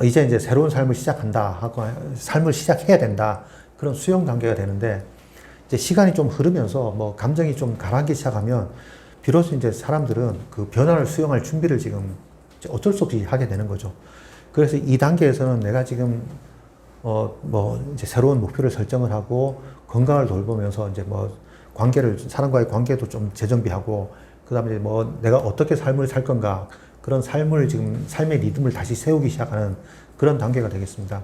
이제 새로운 삶을 시작한다 하고 삶을 시작해야 된다 그런 수용 단계가 되는데 이제 시간이 좀 흐르면서 뭐 감정이 좀 가라앉기 시작하면 비로소 이제 사람들은 그 변화를 수용할 준비를 지금 어쩔 수 없이 하게 되는 거죠. 그래서 이 단계에서는 내가 지금 뭐 이제 새로운 목표를 설정을 하고 건강을 돌보면서 이제 뭐 사람과의 관계도 좀 재정비하고 그다음에 뭐 내가 어떻게 삶을 살 건가 그런 삶의 리듬을 다시 세우기 시작하는 그런 단계가 되겠습니다.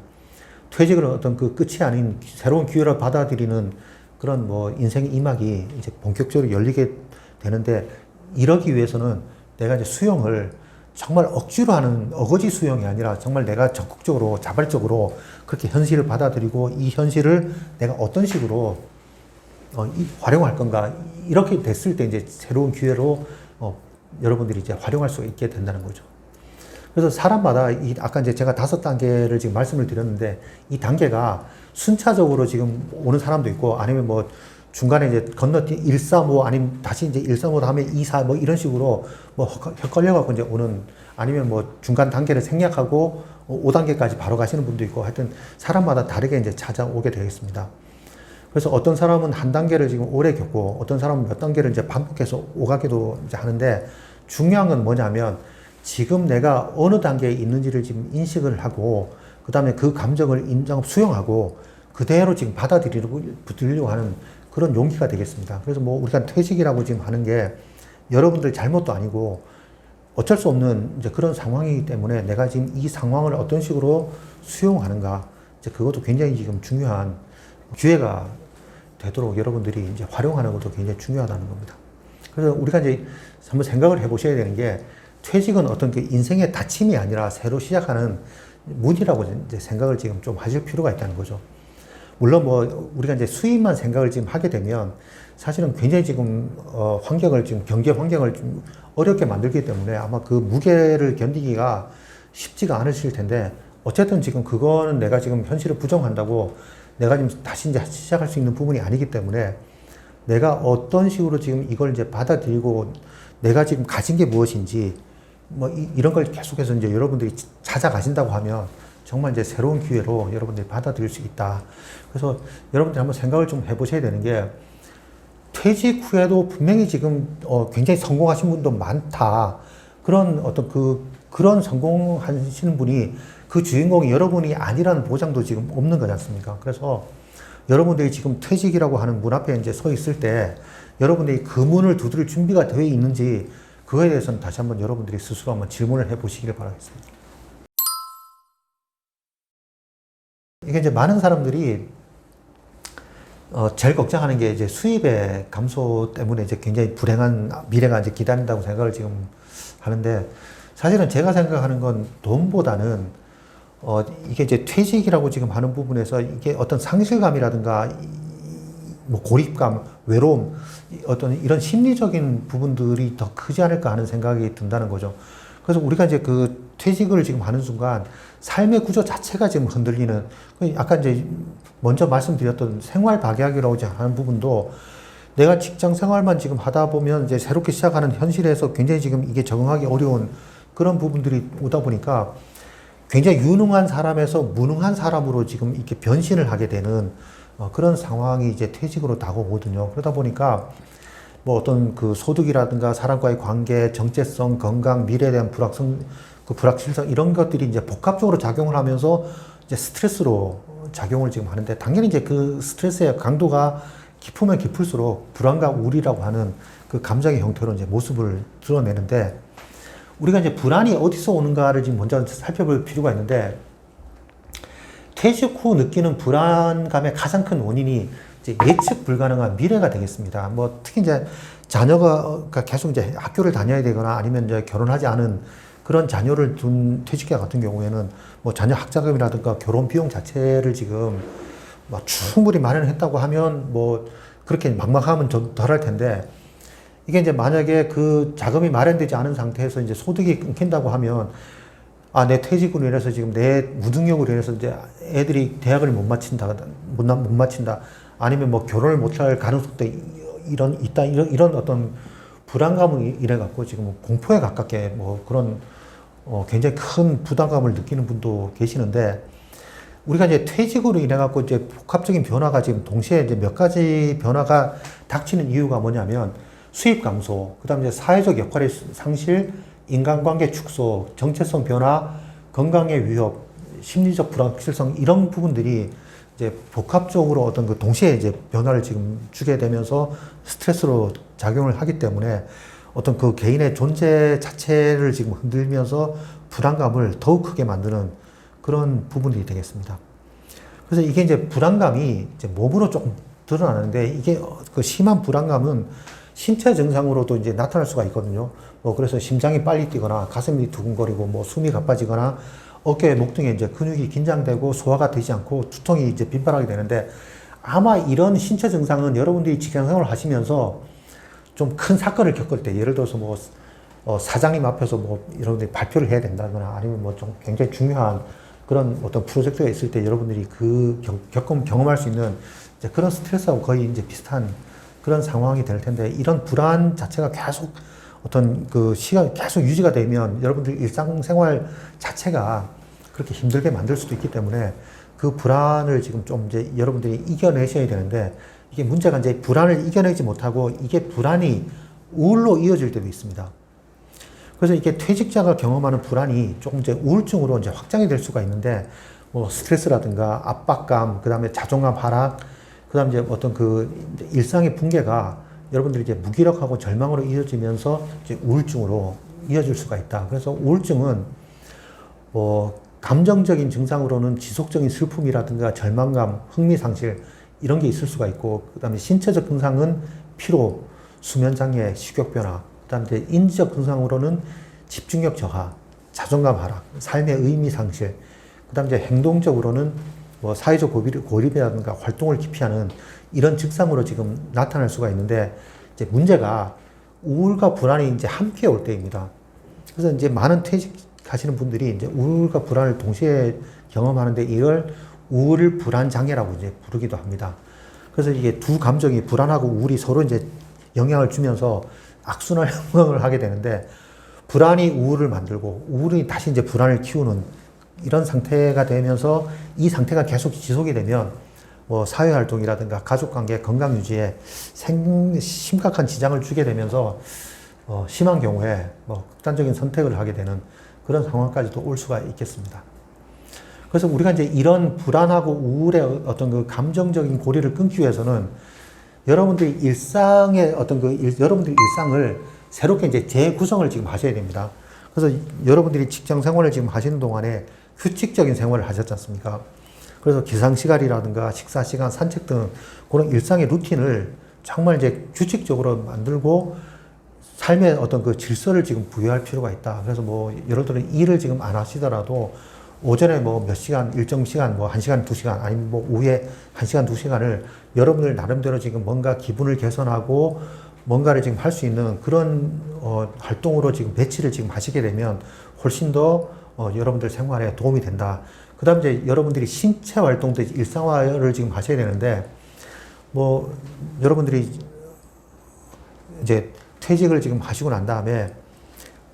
퇴직은 어떤 그 끝이 아닌 새로운 기회를 받아들이는 그런 뭐 인생의 이막이 이제 본격적으로 열리게 되는데 이러기 위해서는 내가 이제 수용을 정말 억지로 하는 어거지 수용이 아니라 정말 내가 적극적으로 자발적으로 그렇게 현실을 받아들이고 이 현실을 내가 어떤 식으로 활용할 건가 이렇게 됐을 때 이제 새로운 기회로 여러분들이 이제 활용할 수 있게 된다는 거죠. 그래서 사람마다 아까 이제 제가 5단계를 지금 말씀을 드렸는데 이 단계가 순차적으로 지금 오는 사람도 있고 아니면 뭐 중간에 이제 건너뛰 135 아니면 다시 이제 135 다음에 24 뭐 이런 식으로 뭐 헷갈려갖고 이제 오는 아니면 뭐 중간 단계를 생략하고 5단계까지 바로 가시는 분도 있고 하여튼 사람마다 다르게 이제 찾아오게 되겠습니다. 그래서 어떤 사람은 한 단계를 지금 오래 겪고 어떤 사람은 몇 단계를 이제 반복해서 오가기도 이제 하는데 중요한 건 뭐냐면 지금 내가 어느 단계에 있는지를 지금 인식을 하고 그 다음에 그 감정을 수용하고 그대로 지금 받아들이려고 하는 그런 용기가 되겠습니다. 그래서 뭐 우리가 퇴직이라고 지금 하는 게 여러분들 잘못도 아니고 어쩔 수 없는 이제 그런 상황이기 때문에 내가 지금 이 상황을 어떤 식으로 수용하는가 이제 그것도 굉장히 지금 중요한 기회가 되도록 여러분들이 이제 활용하는 것도 굉장히 중요하다는 겁니다. 그래서 우리가 이제 한번 생각을 해보셔야 되는 게 퇴직은 어떤 그 인생의 닫힘이 아니라 새로 시작하는 문이라고 이제 생각을 지금 좀 하실 필요가 있다는 거죠. 물론 뭐 우리가 이제 수입만 생각을 지금 하게 되면 사실은 굉장히 지금 환경을 지금 경제 환경을 좀 어렵게 만들기 때문에 아마 그 무게를 견디기가 쉽지가 않으실 텐데 어쨌든 지금 그거는 내가 지금 현실을 부정한다고 내가 지금 다시 이제 시작할 수 있는 부분이 아니기 때문에 내가 어떤 식으로 지금 이걸 이제 받아들이고 내가 지금 가진 게 무엇인지 뭐 이런 걸 계속해서 이제 여러분들이 찾아가신다고 하면 정말 이제 새로운 기회로 여러분들이 받아들일 수 있다. 그래서 여러분들이 한번 생각을 좀 해보셔야 되는 게 퇴직 후에도 분명히 지금 굉장히 성공하신 분도 많다. 그런 어떤 그런 성공하시는 분이 그 주인공이 여러분이 아니라는 보장도 지금 없는 거지 않습니까? 그래서 여러분들이 지금 퇴직이라고 하는 문 앞에 이제 서 있을 때 여러분들이 그 문을 두드릴 준비가 되어 있는지 그거에 대해서는 다시 한번 여러분들이 스스로 한번 질문을 해 보시길 바라겠습니다. 이게 이제 많은 사람들이 제일 걱정하는 게 이제 수입의 감소 때문에 이제 굉장히 불행한 미래가 이제 기다린다고 생각을 지금 하는데 사실은 제가 생각하는 건 돈보다는 이게 이제 퇴직이라고 지금 하는 부분에서 이게 어떤 상실감이라든가 뭐 고립감, 외로움, 어떤 이런 심리적인 부분들이 더 크지 않을까 하는 생각이 든다는 거죠. 그래서 우리가 이제 그 퇴직을 지금 하는 순간 삶의 구조 자체가 지금 흔들리는, 아까 이제 먼저 말씀드렸던 생활 박약이라고 하는 부분도 내가 직장 생활만 지금 하다 보면 이제 새롭게 시작하는 현실에서 굉장히 지금 이게 적응하기 어려운 그런 부분들이 오다 보니까 굉장히 유능한 사람에서 무능한 사람으로 지금 이렇게 변신을 하게 되는 그런 상황이 이제 퇴직으로 다가오거든요. 그러다 보니까 뭐 어떤 그 소득이라든가 사람과의 관계, 정체성, 건강, 미래에 대한 불확실성 이런 것들이 이제 복합적으로 작용을 하면서 이제 스트레스로 작용을 지금 하는데 당연히 이제 그 스트레스의 강도가 깊으면 깊을수록 불안과 우울이라고 하는 그 감정의 형태로 이제 모습을 드러내는데 우리가 이제 불안이 어디서 오는가를 지금 먼저 살펴볼 필요가 있는데 퇴직 후 느끼는 불안감의 가장 큰 원인이 이제 예측 불가능한 미래가 되겠습니다. 뭐 특히 이제 자녀가 계속 이제 학교를 다녀야 되거나 아니면 이제 결혼하지 않은 그런 자녀를 둔 퇴직자 같은 경우에는 뭐 자녀 학자금이라든가 결혼 비용 자체를 지금 막 충분히 마련했다고 하면 뭐 그렇게 막막하면 좀 덜할 텐데 이게 이제 만약에 그 자금이 마련되지 않은 상태에서 이제 소득이 끊긴다고 하면 내 퇴직으로 인해서 지금 내 무능력으로 인해서 이제 애들이 대학을 못 마친다, 못 마친다. 아니면 뭐 결혼을 못할 가능성도 이런 어떤 불안감을 인해 갖고 지금 공포에 가깝게 뭐 그런 굉장히 큰 부담감을 느끼는 분도 계시는데 우리가 이제 퇴직으로 인해 갖고 이제 복합적인 변화가 지금 동시에 이제 몇 가지 변화가 닥치는 이유가 뭐냐면 수입 감소, 그다음에 이제 사회적 역할의 상실, 인간관계 축소, 정체성 변화, 건강의 위협, 심리적 불확실성 이런 부분들이 이제 복합적으로 어떤 그 동시에 이제 변화를 지금 주게 되면서 스트레스로 작용을 하기 때문에 어떤 그 개인의 존재 자체를 지금 흔들면서 불안감을 더욱 크게 만드는 그런 부분이 되겠습니다. 그래서 이게 이제 불안감이 이제 몸으로 조금 드러나는데 이게 그 심한 불안감은 신체 증상으로도 이제 나타날 수가 있거든요. 뭐 그래서 심장이 빨리 뛰거나 가슴이 두근거리고 뭐 숨이 가빠지거나 어깨, 목 등에 이제 근육이 긴장되고 소화가 되지 않고 두통이 이제 빈발하게 되는데 아마 이런 신체 증상은 여러분들이 직장 생활을 하시면서 좀 큰 사건을 겪을 때 예를 들어서 뭐 사장님 앞에서 뭐 여러분들이 발표를 해야 된다거나 아니면 뭐 좀 굉장히 중요한 그런 어떤 프로젝트가 있을 때 여러분들이 그 경험할 수 있는 이제 그런 스트레스하고 거의 이제 비슷한 그런 상황이 될 텐데 이런 불안 자체가 계속 어떤 그 시간 계속 유지가 되면 여러분들 일상생활 자체가 그렇게 힘들게 만들 수도 있기 때문에 그 불안을 지금 좀 이제 여러분들이 이겨내셔야 되는데 이게 문제가 이제 불안을 이겨내지 못하고 이게 불안이 우울로 이어질 때도 있습니다. 그래서 이게 퇴직자가 경험하는 불안이 조금 이제 우울증으로 이제 확장이 될 수가 있는데 뭐 스트레스라든가 압박감, 그 다음에 자존감 하락, 그 다음에 이제 어떤 그 일상의 붕괴가 여러분들이 이제 무기력하고 절망으로 이어지면서 이제 우울증으로 이어질 수가 있다. 그래서 우울증은 뭐 감정적인 증상으로는 지속적인 슬픔이라든가 절망감, 흥미상실 이런 게 있을 수가 있고 그 다음에 신체적 증상은 피로, 수면장애, 식욕변화 그 다음에 인지적 증상으로는 집중력 저하, 자존감 하락, 삶의 의미 상실 그 다음에 행동적으로는 뭐 사회적 고립이라든가 활동을 기피하는 이런 증상으로 지금 나타날 수가 있는데 이제 문제가 우울과 불안이 이제 함께 올 때입니다. 그래서 이제 많은 퇴직하시는 분들이 이제 우울과 불안을 동시에 경험하는데 이걸 우울 불안 장애라고 이제 부르기도 합니다. 그래서 이게 두 감정이 불안하고 우울이 서로 이제 영향을 주면서 악순환 행동을 하게 되는데 불안이 우울을 만들고 우울이 다시 이제 불안을 키우는 이런 상태가 되면서 이 상태가 계속 지속이 되면 뭐 사회활동이라든가 가족관계, 건강유지에 심각한 지장을 주게 되면서 심한 경우에 뭐 극단적인 선택을 하게 되는 그런 상황까지도 올 수가 있겠습니다. 그래서 우리가 이제 이런 불안하고 우울의 어떤 그 감정적인 고리를 끊기 위해서는 여러분들이 일상의 어떤 여러분들의 일상을 새롭게 이제 재구성을 지금 하셔야 됩니다. 그래서 여러분들이 직장 생활을 지금 하시는 동안에 규칙적인 생활을 하셨지 않습니까? 그래서 기상시간이라든가 식사시간, 산책 등 그런 일상의 루틴을 정말 이제 규칙적으로 만들고 삶의 어떤 그 질서를 지금 부여할 필요가 있다. 그래서 뭐 예를 들어 일을 지금 안 하시더라도 오전에 뭐 몇 시간, 일정 시간, 뭐 1시간, 2시간, 아니면 뭐 오후에 1시간, 2시간을 여러분들 나름대로 지금 뭔가 기분을 개선하고 뭔가를 지금 할 수 있는 그런 활동으로 지금 배치를 지금 하시게 되면 훨씬 더 여러분들 생활에 도움이 된다. 그 다음에 이제 여러분들이 신체 활동도 일상화를 지금 하셔야 되는데 뭐 여러분들이 이제 퇴직을 지금 하시고 난 다음에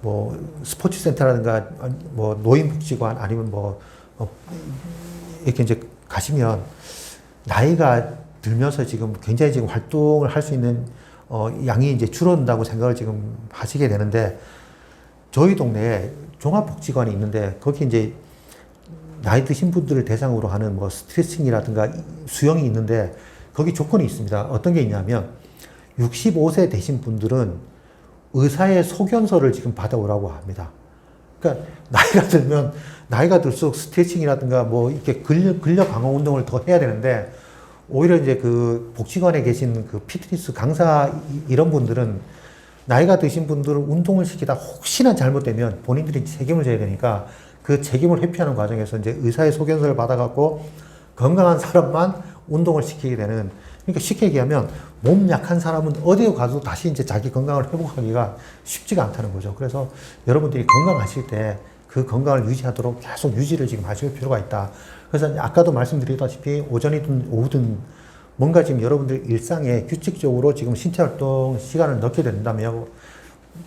뭐 스포츠 센터라든가 뭐 노인복지관 아니면 뭐 이렇게 이제 가시면 나이가 들면서 지금 굉장히 지금 활동을 할 수 있는 양이 이제 줄어든다고 생각을 지금 하시게 되는데 저희 동네에 종합복지관이 있는데 거기 이제 나이 드신 분들을 대상으로 하는 뭐 스트레칭이라든가 수영이 있는데 거기 조건이 있습니다. 어떤 게 있냐면 65세 되신 분들은 의사의 소견서를 지금 받아오라고 합니다. 그러니까 나이가 들수록 스트레칭이라든가 뭐 이렇게 근력 강화 운동을 더 해야 되는데 오히려 이제 그 복지관에 계신 그 피트니스 강사 이런 분들은 나이가 드신 분들은 운동을 시키다 혹시나 잘못되면 본인들이 책임을 져야 되니까 그 책임을 회피하는 과정에서 이제 의사의 소견서를 받아갖고 건강한 사람만 운동을 시키게 되는 그러니까 쉽게 얘기하면 몸 약한 사람은 어디에 가도 다시 이제 자기 건강을 회복하기가 쉽지가 않다는 거죠. 그래서 여러분들이 건강하실 때 그 건강을 유지하도록 계속 유지를 지금 하실 필요가 있다. 그래서 아까도 말씀드렸다시피 오전이든 오후든 뭔가 지금 여러분들 일상에 규칙적으로 지금 신체 활동 시간을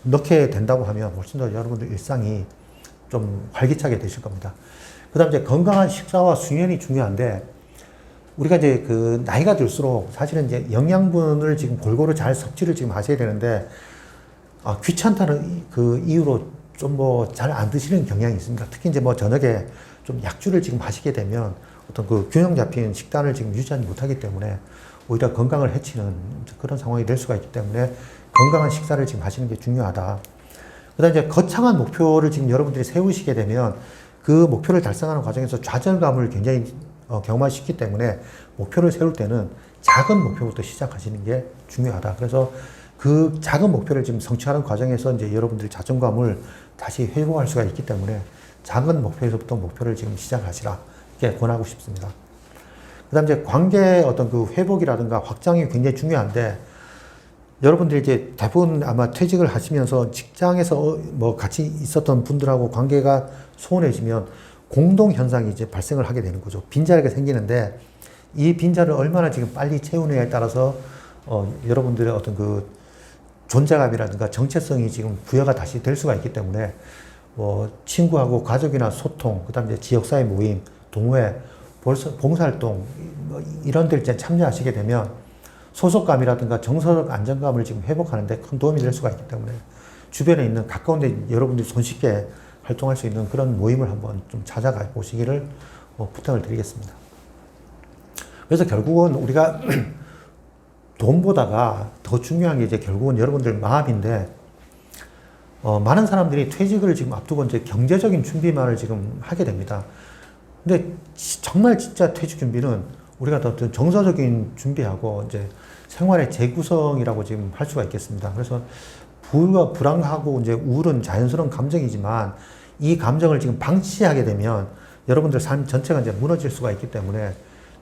넣게 된다고 하면 훨씬 더 여러분들 일상이 좀 활기차게 되실 겁니다. 그 다음 이제 건강한 식사와 수면이 중요한데 우리가 이제 그 나이가 들수록 사실은 이제 영양분을 지금 골고루 잘 섭취를 지금 하셔야 되는데 귀찮다는 그 이유로 좀 뭐 잘 안 드시는 경향이 있습니다. 특히 이제 뭐 저녁에 좀 약주를 지금 마시게 되면 어떤 그 균형 잡힌 식단을 지금 유지하지 못하기 때문에 오히려 건강을 해치는 그런 상황이 될 수가 있기 때문에 건강한 식사를 지금 하시는 게 중요하다. 그 다음에 이제 거창한 목표를 지금 여러분들이 세우시게 되면 그 목표를 달성하는 과정에서 좌절감을 굉장히 경험하시기 때문에 목표를 세울 때는 작은 목표부터 시작하시는 게 중요하다. 그래서 그 작은 목표를 지금 성취하는 과정에서 이제 여러분들이 자존감을 다시 회복할 수가 있기 때문에 작은 목표에서부터 목표를 지금 시작하시라. 이렇게 권하고 싶습니다. 그 다음 이제 관계의 어떤 그 회복이라든가 확장이 굉장히 중요한데, 여러분들이 이제 대부분 아마 퇴직을 하시면서 직장에서 뭐 같이 있었던 분들하고 관계가 소원해지면 공동 현상이 이제 발생을 하게 되는 거죠. 빈자리가 생기는데, 이 빈자리를 얼마나 지금 빨리 채우느냐에 따라서 여러분들의 어떤 그 존재감이라든가 정체성이 지금 부여가 다시 될 수가 있기 때문에 친구하고 가족이나 소통, 그 다음에 지역사회 모임, 동호회, 봉사활동 이런 데 이제 참여하시게 되면 소속감이라든가 정서적 안정감을 지금 회복하는데 큰 도움이 될 수가 있기 때문에 주변에 있는 가까운 데 여러분들이 손쉽게 활동할 수 있는 그런 모임을 한번 좀 찾아가 보시기를 부탁을 드리겠습니다. 그래서 결국은 우리가 돈보다가 더 중요한 게 이제 결국은 여러분들 마음인데, 많은 사람들이 퇴직을 지금 앞두고 이제 경제적인 준비만을 지금 하게 됩니다. 근데 정말 진짜 퇴직 준비는 우리가 더 정서적인 준비하고 이제 생활의 재구성이라고 지금 할 수가 있겠습니다. 그래서 불안하고 이제 우울은 자연스러운 감정이지만 이 감정을 지금 방치하게 되면 여러분들 삶 전체가 이제 무너질 수가 있기 때문에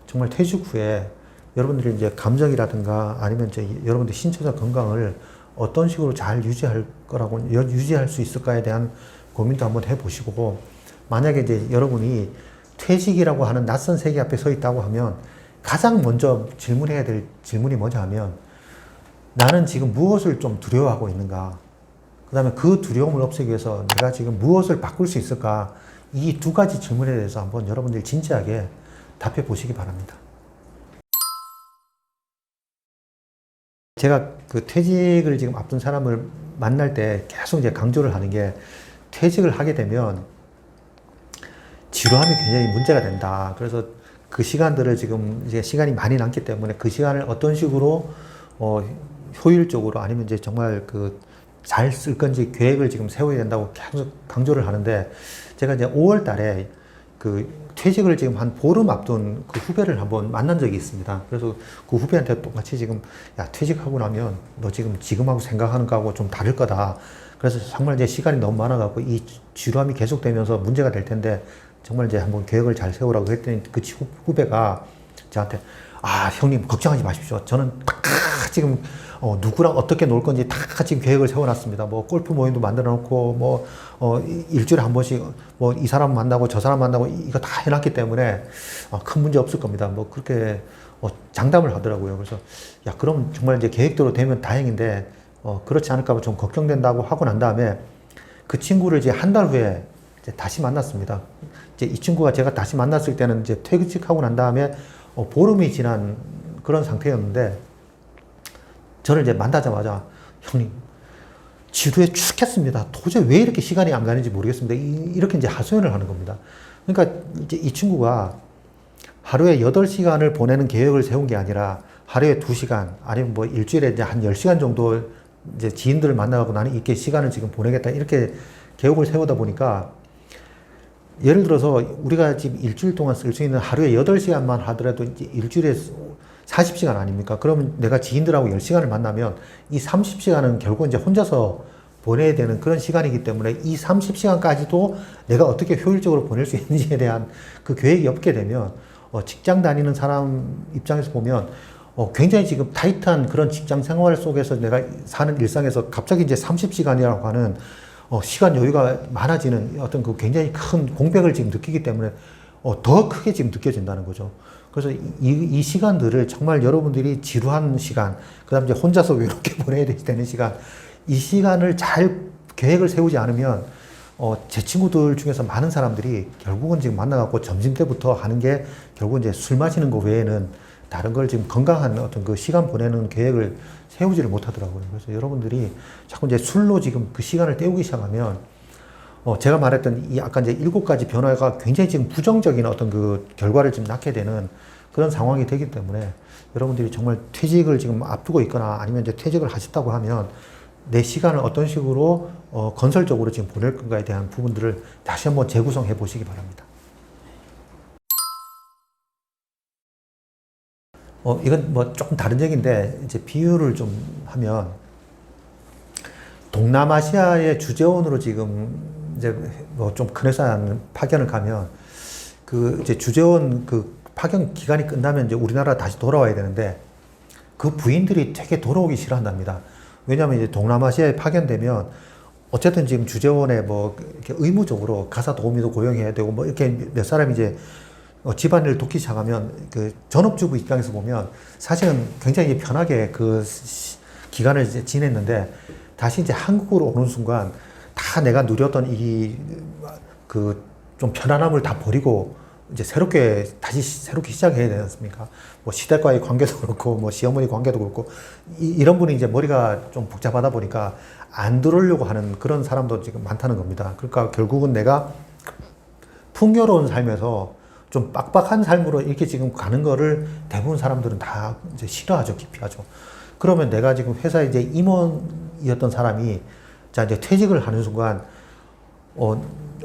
정말 퇴직 후에 여러분들이 이제 감정이라든가 아니면 이제 여러분들 신체적 건강을 어떤 식으로 잘 유지할 수 있을까에 대한 고민도 한번 해보시고, 만약에 이제 여러분이 퇴직이라고 하는 낯선 세계 앞에 서 있다고 하면 가장 먼저 질문해야 될 질문이 뭐냐 하면, 나는 지금 무엇을 좀 두려워하고 있는가? 그 다음에 그 두려움을 없애기 위해서 내가 지금 무엇을 바꿀 수 있을까? 이 두 가지 질문에 대해서 한번 여러분들이 진지하게 답해 보시기 바랍니다. 제가 그 퇴직을 지금 앞둔 사람을 만날 때 계속 이제 강조를 하는 게, 퇴직을 하게 되면 지루함이 굉장히 문제가 된다. 그래서 그 시간들을 지금 이제 시간이 많이 남기 때문에 그 시간을 어떤 식으로 효율적으로 아니면 이제 정말 그 잘 쓸 건지 계획을 지금 세워야 된다고 계속 강조를 하는데, 제가 이제 5월 달에 그 퇴직을 지금 한 보름 앞둔 그 후배를 한번 만난 적이 있습니다. 그래서 그 후배한테 똑같이 지금, 야, 퇴직하고 나면 너 지금하고 생각하는 거하고 좀 다를 거다. 그래서 정말 이제 시간이 너무 많아갖고 이 지루함이 계속되면서 문제가 될 텐데 정말 이제 한번 계획을 잘 세우라고 했더니 그 후배가 저한테, 아, 형님 걱정하지 마십시오. 저는 딱 지금 누구랑 어떻게 놀 건지 다 지금 계획을 세워놨습니다. 뭐 골프 모임도 만들어 놓고 일주일에 한 번씩 이 사람 만나고 저 사람 만나고 이거 다 해놨기 때문에 큰 문제 없을 겁니다. 뭐 그렇게 장담을 하더라고요. 그래서 야, 그럼 정말 이제 계획대로 되면 다행인데 그렇지 않을까 봐 좀 걱정된다고 하고 난 다음에 그 친구를 이제 한 달 후에 이제 다시 만났습니다. 이제 이 친구가 제가 다시 만났을 때는 이제 퇴직하고 난 다음에 보름이 지난 그런 상태였는데, 저를 이제 만나자마자 형님 지루해 죽겠습니다. 도저히 왜 이렇게 시간이 안 가는지 모르겠습니다. 이렇게 이제 하소연을 하는 겁니다. 그러니까 이제 이 친구가 하루에 8시간을 보내는 계획을 세운 게 아니라 하루에 2시간 아니면 뭐 일주일에 이제 한 10시간 정도 이제 지인들을 만나고 나는 이렇게 시간을 지금 보내겠다 이렇게 계획을 세우다 보니까, 예를 들어서 우리가 지금 일주일 동안 쓸 수 있는 하루에 8시간만 하더라도 이제 일주일에 40시간 아닙니까? 그러면 내가 지인들하고 10시간을 만나면 이 30시간은 결국 이제 혼자서 보내야 되는 그런 시간이기 때문에 이 30시간까지도 내가 어떻게 효율적으로 보낼 수 있는지에 대한 그 계획이 없게 되면 직장 다니는 사람 입장에서 보면 굉장히 지금 타이트한 그런 직장 생활 속에서 내가 사는 일상에서 갑자기 이제 30시간이라고 하는 시간 여유가 많아지는 어떤 그 굉장히 큰 공백을 지금 느끼기 때문에 더 크게 지금 느껴진다는 거죠. 그래서 이 시간들을 정말 여러분들이 지루한 시간, 그 다음에 이제 혼자서 외롭게 보내야 되는 시간, 이 시간을 잘 계획을 세우지 않으면, 제 친구들 중에서 많은 사람들이 결국은 지금 만나갖고 점심 때부터 하는 게 결국은 이제 술 마시는 거 외에는 다른 걸 지금 건강한 어떤 그 시간 보내는 계획을 세우지를 못하더라고요. 그래서 여러분들이 자꾸 이제 술로 지금 그 시간을 때우기 시작하면, 제가 말했던 이 아까 이제 7가지 변화가 굉장히 지금 부정적인 어떤 그 결과를 지금 낳게 되는 그런 상황이 되기 때문에, 여러분들이 정말 퇴직을 지금 앞두고 있거나 아니면 이제 퇴직을 하셨다고 하면 내 시간을 어떤 식으로 건설적으로 지금 보낼 건가에 대한 부분들을 다시 한번 재구성해 보시기 바랍니다. 이건 뭐 조금 다른 얘기인데, 이제 비유를 좀 하면, 동남아시아의 주재원으로 지금 이제 뭐 좀 큰 회사 파견을 가면 그 이제 주재원 그 파견 기간이 끝나면 이제 우리나라 다시 돌아와야 되는데 그 부인들이 되게 돌아오기 싫어한답니다. 왜냐하면 이제 동남아시아에 파견되면 어쨌든 지금 주재원에 뭐 이렇게 의무적으로 가사 도우미도 고용해야 되고 뭐 이렇게 몇 사람이 이제 집안일 돕기 시작하면 그 전업주부 입장에서 보면 사실은 굉장히 편하게 그 기간을 이제 지냈는데 다시 이제 한국으로 오는 순간 다 내가 누렸던 이 그 좀 편안함을 다 버리고 이제 다시 새롭게 시작해야 되지 않습니까? 뭐 시댁과의 관계도 그렇고 뭐 시어머니 관계도 그렇고 이런 분이 이제 머리가 좀 복잡하다 보니까 안 들어오려고 하는 그런 사람도 지금 많다는 겁니다. 그러니까 결국은 내가 풍요로운 삶에서 좀 빡빡한 삶으로 이렇게 지금 가는 거를 대부분 사람들은 다 이제 싫어하죠, 기피하죠. 그러면 내가 지금 회사에 이제 임원이었던 사람이 자 이제 퇴직을 하는 순간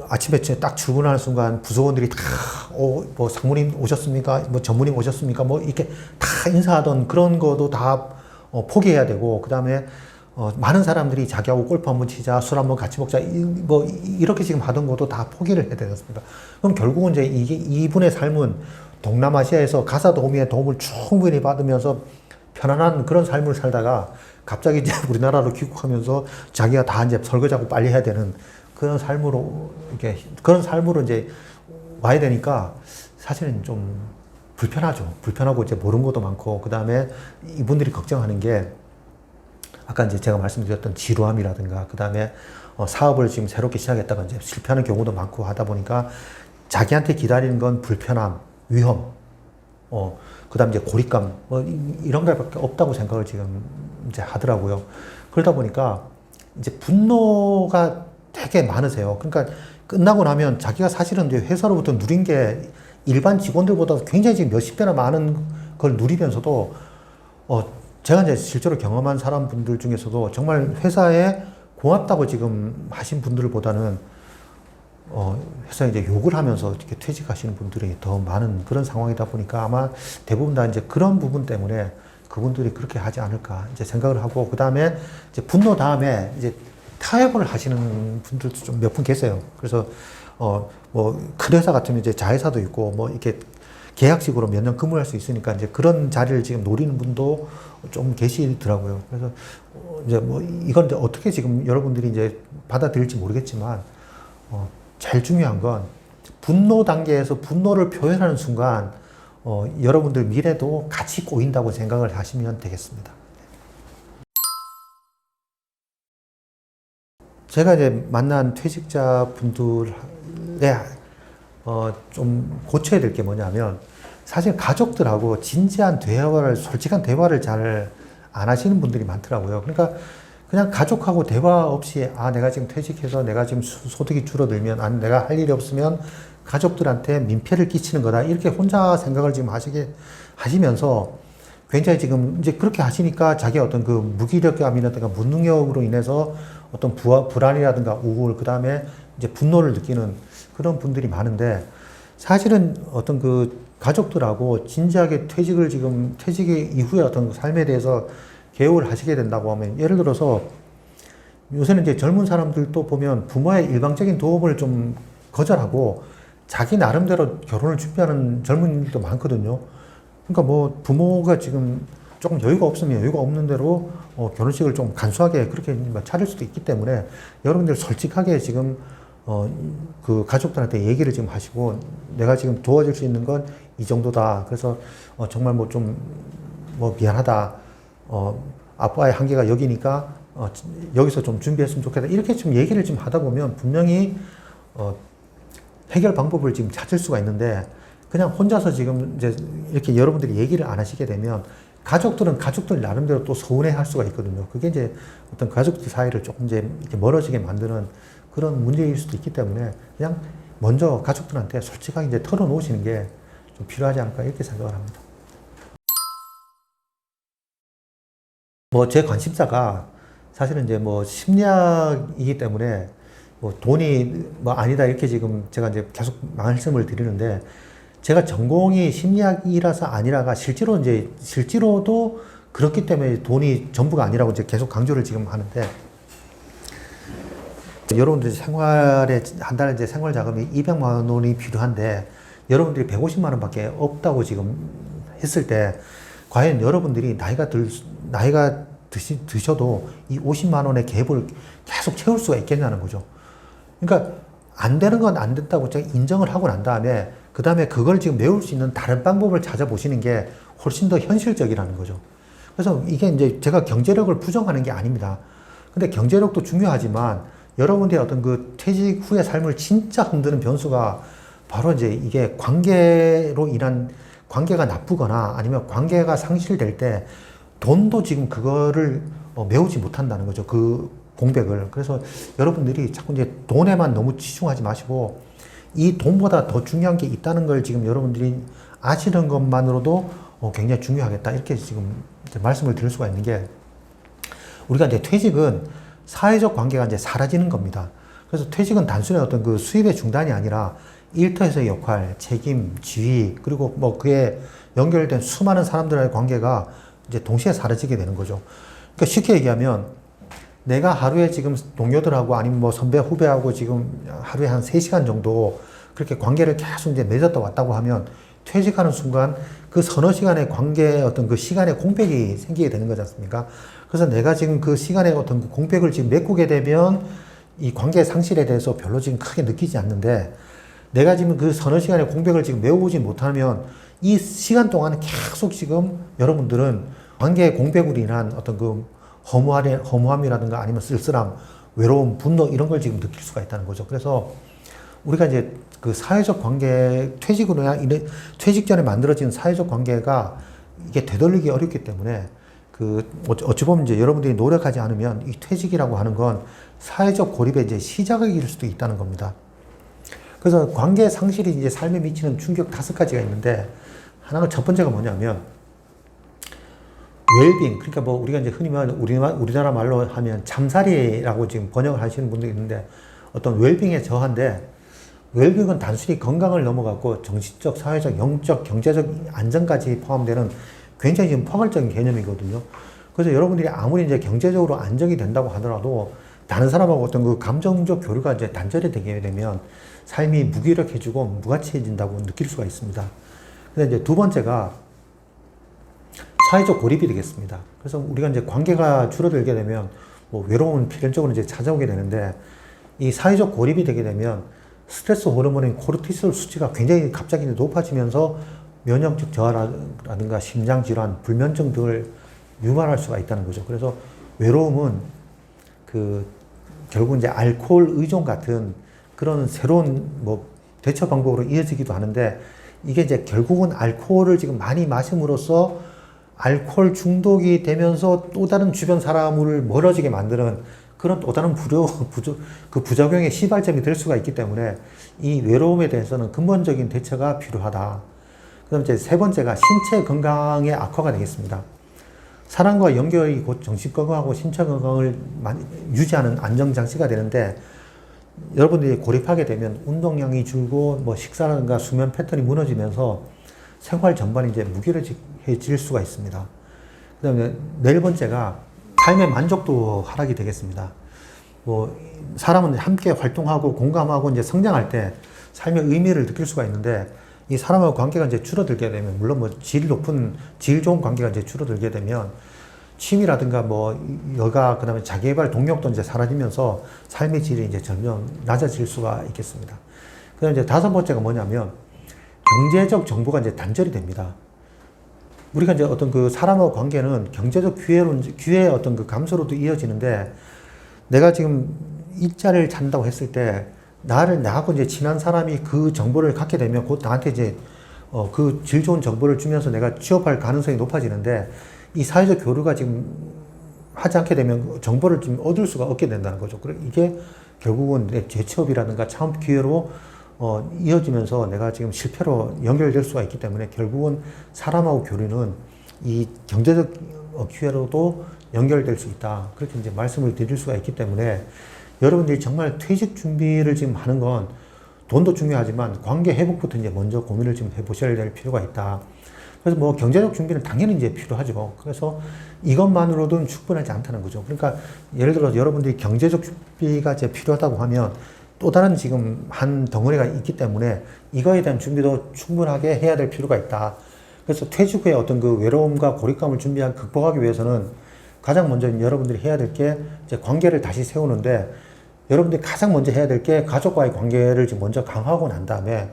아침에 딱 출근하는 순간 부서원들이 다 뭐 상무님 오셨습니까? 뭐 전무님 오셨습니까? 뭐 이렇게 다 인사하던 그런 것도 다 포기해야 되고 그 다음에 많은 사람들이 자기하고 골프 한번 치자, 술 한번 같이 먹자, 뭐 이렇게 지금 하던 것도 다 포기를 해야 되지 않습니까? 그럼 결국은 이제 이분의 삶은 동남아시아에서 가사 도우미의 도움을 충분히 받으면서 편안한 그런 삶을 살다가 갑자기 이제 우리나라로 귀국하면서 자기가 다 이제 설거지하고 빨리 해야 되는 그런 삶으로 그런 삶으로 이제 와야 되니까 사실은 좀 불편하죠. 불편하고 이제 모르는 것도 많고 그 다음에 이분들이 걱정하는 게 아까 이제 제가 말씀드렸던 지루함이라든가 그 다음에 사업을 지금 새롭게 시작했다가 이제 실패하는 경우도 많고 하다 보니까 자기한테 기다리는 건 불편함, 위험, 그 다음에 이제 고립감 이런 것밖에 없다고 생각을 지금 이제 하더라고요. 그러다 보니까 이제 분노가 되게 많으세요. 그러니까 끝나고 나면 자기가 사실은 이제 회사로부터 누린 게 일반 직원들보다 굉장히 지금 몇십 배나 많은 걸 누리면서도 제가 이제 실제로 경험한 사람분들 중에서도 정말 회사에 고맙다고 지금 하신 분들보다는 회사에 이제 욕을 하면서 이렇게 퇴직하시는 분들이 더 많은 그런 상황이다 보니까 아마 대부분 다 이제 그런 부분 때문에 그분들이 그렇게 하지 않을까 이제 생각을 하고 그 다음에 이제 분노 다음에 이제 타협을 하시는 분들도 좀 몇 분 계세요. 그래서 뭐 큰 회사 같으면 이제 자회사도 있고 뭐 이렇게 계약식으로 몇 년 근무할 수 있으니까 이제 그런 자리를 지금 노리는 분도 좀 계시더라고요. 그래서 이제 뭐 이건 이제 어떻게 지금 여러분들이 이제 받아들일지 모르겠지만 제일 중요한 건 분노 단계에서 분노를 표현하는 순간 여러분들 미래도 같이 꼬인다고 생각을 하시면 되겠습니다. 제가 이제 만난 퇴직자 분들의 좀 고쳐야 될 게 뭐냐면 사실 가족들하고 진지한 대화를, 솔직한 대화를 잘 안 하시는 분들이 많더라고요. 그러니까 그냥 가족하고 대화 없이 내가 지금 퇴직해서 내가 지금 소득이 줄어들면 내가 할 일이 없으면 가족들한테 민폐를 끼치는 거다. 이렇게 혼자 생각을 지금 하시면서 굉장히 지금 이제 그렇게 하시니까 자기의 어떤 그 무기력감이라든가 무능력으로 인해서 어떤 불안이라든가 우울, 그 다음에 이제 분노를 느끼는 그런 분들이 많은데 사실은 어떤 그 가족들하고 진지하게 퇴직 이후에 어떤 삶에 대해서 개혁을 하시게 된다고 하면 예를 들어서 요새는 이제 젊은 사람들도 보면 부모의 일방적인 도움을 좀 거절하고 자기 나름대로 결혼을 준비하는 젊은이들도 많거든요. 그러니까 뭐 부모가 지금 조금 여유가 없으면 여유가 없는 대로 결혼식을 좀 간소하게 그렇게 차릴 수도 있기 때문에 여러분들 솔직하게 지금 그 가족들한테 얘기를 지금 하시고 내가 지금 도와줄 수 있는 건 이 정도다. 그래서 정말 뭐 좀 뭐 미안하다. 아빠의 한계가 여기니까 여기서 좀 준비했으면 좋겠다. 이렇게 좀 얘기를 좀 하다 보면 분명히 해결 방법을 지금 찾을 수가 있는데 그냥 혼자서 지금 이제 이렇게 여러분들이 얘기를 안 하시게 되면 가족들은 가족들 나름대로 또 서운해 할 수가 있거든요. 그게 이제 어떤 가족들 사이를 조금 이제 이렇게 멀어지게 만드는 그런 문제일 수도 있기 때문에 그냥 먼저 가족들한테 솔직하게 이제 털어놓으시는 게 좀 필요하지 않을까 이렇게 생각을 합니다. 뭐 제 관심사가 사실은 이제 뭐 심리학이기 때문에 뭐 돈이 뭐 아니다 이렇게 지금 제가 이제 계속 말씀을 드리는데 제가 전공이 심리학이라서 아니라가 실제로도 그렇기 때문에 돈이 전부가 아니라고 이제 계속 강조를 지금 하는데 여러분들 생활에 한 달에 이제 생활 자금이 200만 원이 필요한데 여러분들이 150만 원밖에 없다고 지금 했을 때 과연 여러분들이 나이가 드셔도 이 50만 원의 갭을 계속 채울 수가 있겠냐는 거죠. 그러니까 안 되는 건 안 된다고 제가 인정을 하고 난 다음에 그 다음에 그걸 지금 메울 수 있는 다른 방법을 찾아보시는 게 훨씬 더 현실적이라는 거죠. 그래서 이게 이제 제가 경제력을 부정하는 게 아닙니다. 근데 경제력도 중요하지만 여러분들의 어떤 그 퇴직 후의 삶을 진짜 흔드는 변수가 바로 이제 이게 관계로 인한 관계가 나쁘거나 아니면 관계가 상실될 때 돈도 지금 그거를 메우지 못한다는 거죠. 그 공백을. 그래서 여러분들이 자꾸 이제 돈에만 너무 치중하지 마시고 이 돈보다 더 중요한 게 있다는 걸 지금 여러분들이 아시는 것만으로도 굉장히 중요하겠다. 이렇게 지금 말씀을 드릴 수가 있는 게 우리가 이제 퇴직은 사회적 관계가 이제 사라지는 겁니다. 그래서 퇴직은 단순히 어떤 그 수입의 중단이 아니라 일터에서의 역할, 책임, 지위, 그리고 뭐 그에 연결된 수많은 사람들과의 관계가 이제 동시에 사라지게 되는 거죠. 그러니까 쉽게 얘기하면 내가 하루에 지금 동료들하고 아니면 뭐 선배, 후배하고 지금 하루에 한 3시간 정도 그렇게 관계를 계속 이제 맺었다 왔다고 하면 퇴직하는 순간 그 서너 시간의 관계의 어떤 그 시간의 공백이 생기게 되는 거지 않습니까? 그래서 내가 지금 그 시간의 어떤 그 공백을 지금 메꾸게 되면 이 관계 상실에 대해서 별로 지금 크게 느끼지 않는데 내가 지금 그 서너 시간의 공백을 지금 메우지 못하면 이 시간 동안 계속 지금 여러분들은 관계의 공백으로 인한 어떤 그 허무함이라든가 아니면 쓸쓸함, 외로움, 분노 이런 걸 지금 느낄 수가 있다는 거죠. 그래서 우리가 이제 그 사회적 관계, 퇴직 전에 만들어진 사회적 관계가 이게 되돌리기 어렵기 때문에 그 어찌 보면 이제 여러분들이 노력하지 않으면 이 퇴직이라고 하는 건 사회적 고립의 이제 시작일 수도 있다는 겁니다. 그래서 관계 상실이 이제 삶에 미치는 충격 5가지가 있는데 하나는 첫 번째가 뭐냐면 웰빙, 그러니까 뭐 우리가 이제 흔히 말하는 우리나라 말로 하면 잠자리라고 지금 번역을 하시는 분들이 있는데 어떤 웰빙의 저하인데 웰빙은 단순히 건강을 넘어가고 정신적, 사회적, 영적, 경제적 안정까지 포함되는 굉장히 지금 포괄적인 개념이거든요. 그래서 여러분들이 아무리 이제 경제적으로 안정이 된다고 하더라도 다른 사람하고 어떤 그 감정적 교류가 이제 단절이 되게 되면 삶이 무기력해지고 무가치해진다고 느낄 수가 있습니다. 근데 이제 두 번째가 사회적 고립이 되겠습니다. 그래서 우리가 이제 관계가 줄어들게 되면 뭐 외로움은 필연적으로 이제 찾아오게 되는데 이 사회적 고립이 되게 되면 스트레스 호르몬인 코르티솔 수치가 굉장히 갑자기 높아지면서 면역적 저하라든가 심장질환, 불면증 등을 유발할 수가 있다는 거죠. 그래서 외로움은 결국 이제 알코올 의존 같은 그런 새로운 뭐 대처 방법으로 이어지기도 하는데 이게 이제 결국은 알코올을 지금 많이 마심으로써 알코올 중독이 되면서 또 다른 주변 사람을 멀어지게 만드는 그런 또 다른 부작용의 시발점이 될 수가 있기 때문에 이 외로움에 대해서는 근본적인 대처가 필요하다. 그다음 이제 세 번째가 신체 건강의 악화가 되겠습니다. 사람과 연결이 곧 정신 건강하고 신체 건강을 유지하는 안정장치가 되는데 여러분들이 고립하게 되면 운동량이 줄고 뭐 식사라든가 수면 패턴이 무너지면서 생활 전반이 이제 무기력해질 수가 있습니다. 그 다음에 네 번째가 삶의 만족도 하락이 되겠습니다. 뭐 사람은 함께 활동하고 공감하고 이제 성장할 때 삶의 의미를 느낄 수가 있는데 이 사람하고 관계가 이제 줄어들게 되면 물론 뭐 질 좋은 관계가 이제 줄어들게 되면 취미라든가 뭐 여가 그다음에 자기개발 동력도 이제 사라지면서 삶의 질이 이제 점점 낮아질 수가 있겠습니다. 그다음에 이제 다섯 번째가 뭐냐면 경제적 정보가 이제 단절이 됩니다. 우리가 이제 어떤 그 사람하고 관계는 경제적 기회의 어떤 그 감소로도 이어지는데 내가 지금 일자리를 찾는다고 했을 때 나하고 이제 친한 사람이 그 정보를 갖게 되면 곧 나한테 이제 그 질 좋은 정보를 주면서 내가 취업할 가능성이 높아지는데 이 사회적 교류가 지금 하지 않게 되면 정보를 좀 얻을 수가 없게 된다는 거죠. 그래 이게 결국은 내 재취업이라든가 창업 기회로 이어지면서 내가 지금 실패로 연결될 수가 있기 때문에 결국은 사람하고 교류는 이 경제적 기회로도 연결될 수 있다. 그렇게 이제 말씀을 드릴 수가 있기 때문에 여러분들이 정말 퇴직 준비를 지금 하는 건 돈도 중요하지만 관계 회복부터 이제 먼저 고민을 좀 해보셔야 될 필요가 있다. 그래서 뭐 경제적 준비는 당연히 이제 필요하죠. 그래서 이것만으로도 충분하지 않다는 거죠. 그러니까 예를 들어서 여러분들이 경제적 준비가 이제 필요하다고 하면 또 다른 지금 한 덩어리가 있기 때문에 이거에 대한 준비도 충분하게 해야 될 필요가 있다. 그래서 퇴직 후에 어떤 그 외로움과 고립감을 극복하기 위해서는 가장 먼저 여러분들이 해야 될 게 이제 관계를 다시 세우는데, 여러분들이 가장 먼저 해야 될 게 가족과의 관계를 지금 먼저 강화하고 난 다음에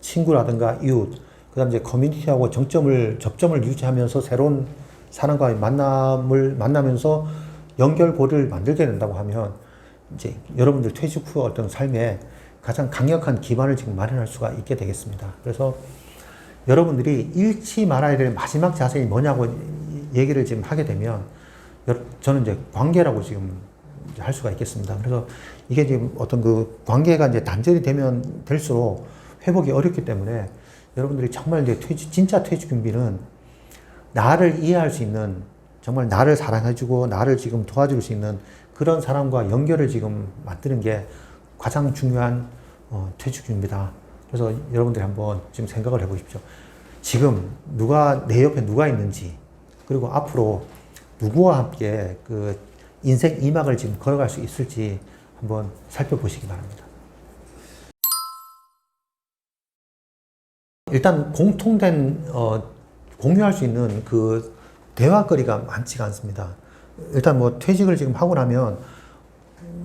친구라든가 이웃, 그 다음에 이제 커뮤니티하고 접점을 유지하면서 새로운 사람과의 만나면서 연결고리를 만들게 된다고 하면 이제 여러분들 퇴직 후 어떤 삶에 가장 강력한 기반을 지금 마련할 수가 있게 되겠습니다. 그래서 여러분들이 잃지 말아야 될 마지막 자세히 뭐냐고 얘기를 지금 하게 되면 저는 이제 관계라고 지금 할 수가 있겠습니다. 그래서 이게 지금 어떤 그 관계가 이제 단절이 되면 될수록 회복이 어렵기 때문에 여러분들이 정말 이제 진짜 퇴직 준비는 나를 이해할 수 있는, 정말 나를 사랑해주고 나를 지금 도와줄 수 있는 그런 사람과 연결을 지금 만드는 게 가장 중요한 퇴직 준비다. 그래서 여러분들이 한번 지금 생각을 해보십시오. 지금 내 옆에 누가 있는지, 그리고 앞으로 누구와 함께 그 인생 2막을 지금 걸어갈 수 있을지 한번 살펴보시기 바랍니다. 일단 공통된 공유할 수 있는 그 대화거리가 많지가 않습니다. 일단 뭐 퇴직을 지금 하고 나면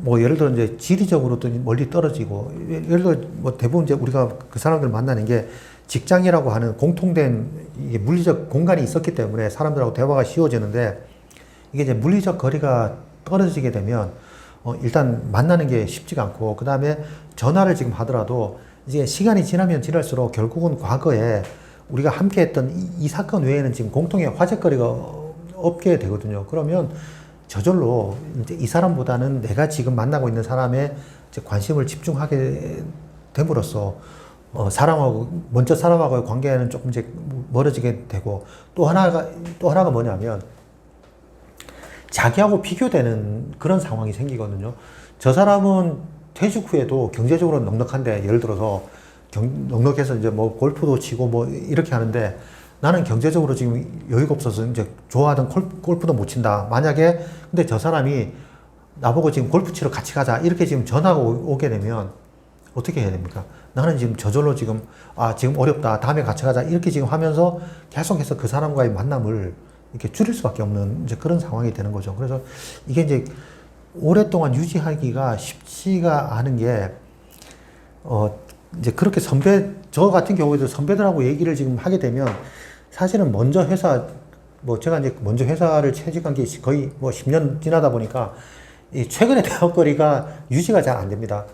뭐 예를 들어 이제 지리적으로도 멀리 떨어지고, 예를 들어 뭐 대부분 이제 우리가 그 사람들 만나는 게 직장이라고 하는 공통된 이게 물리적 공간이 있었기 때문에 사람들하고 대화가 쉬워지는데, 이게 이제 물리적 거리가 떨어지게 되면 일단 만나는 게 쉽지가 않고, 그 다음에 전화를 지금 하더라도 이제 시간이 지나면 지날수록 결국은 과거에 우리가 함께 했던 이 사건 외에는 지금 공통의 화제거리가 없게 되거든요. 그러면 저절로 이제 이 사람보다는 내가 지금 만나고 있는 사람에 이제 관심을 집중하게 됨으로써 먼저 사람하고의 관계는 조금 이제 멀어지게 되고, 또 하나가 뭐냐면 자기하고 비교되는 그런 상황이 생기거든요. 저 사람은 퇴직 후에도 경제적으로 넉넉한데, 예를 들어서 넉넉해서 이제 뭐 골프도 치고 뭐 이렇게 하는데, 나는 경제적으로 지금 여유가 없어서 이제 좋아하던 골프도 못 친다. 만약에 근데 저 사람이 나보고 지금 골프 치러 같이 가자 이렇게 지금 전화가 오게 되면 어떻게 해야 됩니까? 나는 지금 저절로 지금 지금 어렵다, 다음에 같이 가자 이렇게 지금 하면서 계속해서 그 사람과의 만남을 이렇게 줄일 수밖에 없는 이제 그런 상황이 되는 거죠. 그래서 이게 이제 오랫동안 유지하기가 쉽지가 않은 게 이제 그렇게 저 같은 경우에도 선배들하고 얘기를 지금 하게 되면 사실은 제가 이제 먼저 회사를 취직한 게 거의 뭐 10년 지나다 보니까 이 최근의 대화거리가 유지가 잘 안 됩니다.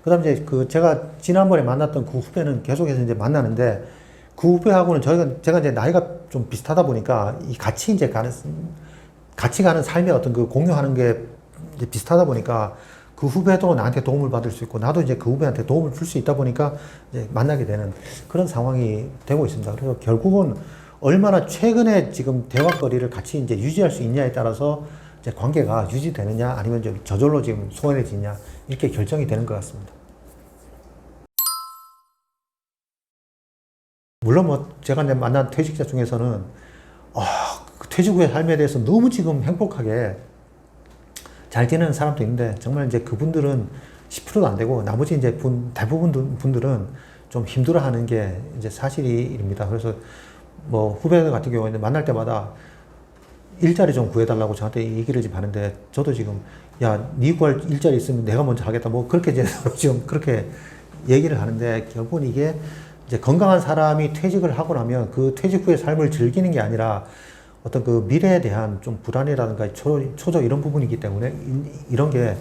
그 다음에 이제 제가 지난번에 만났던 그 후배는 계속해서 이제 만나는데, 그 후배하고는 제가 이제 나이가 좀 비슷하다 보니까 같이 가는 삶의 어떤 그 공유하는 게 이제 비슷하다 보니까 그 후배도 나한테 도움을 받을 수 있고 나도 이제 그 후배한테 도움을 줄 수 있다 보니까 이제 만나게 되는 그런 상황이 되고 있습니다. 그래서 결국은 얼마나 최근에 지금 대화거리를 같이 이제 유지할 수 있냐에 따라서 이제 관계가 유지되느냐 아니면 좀 저절로 지금 소원해지냐 이렇게 결정이 되는 것 같습니다. 물론 뭐 제가 이제 만난 퇴직자 중에서는 퇴직 후의 삶에 대해서 너무 지금 행복하게 잘 지내는 사람도 있는데, 정말 이제 그분들은 10%도 안 되고 나머지 이제 대부분 분들은 좀 힘들어하는 게 이제 사실입니다. 그래서 뭐 후배들 같은 경우에는 만날 때마다 일자리 좀 구해달라고 저한테 얘기를 좀 하는데, 저도 지금 네 구할 일자리 있으면 내가 먼저 하겠다 뭐 그렇게 이제 지금 그렇게 얘기를 하는데, 결국은 이게 이제 건강한 사람이 퇴직을 하고 나면 그 퇴직 후의 삶을 즐기는 게 아니라 어떤 그 미래에 대한 좀 불안이라든가 초조 이런 부분이기 때문에 이런 게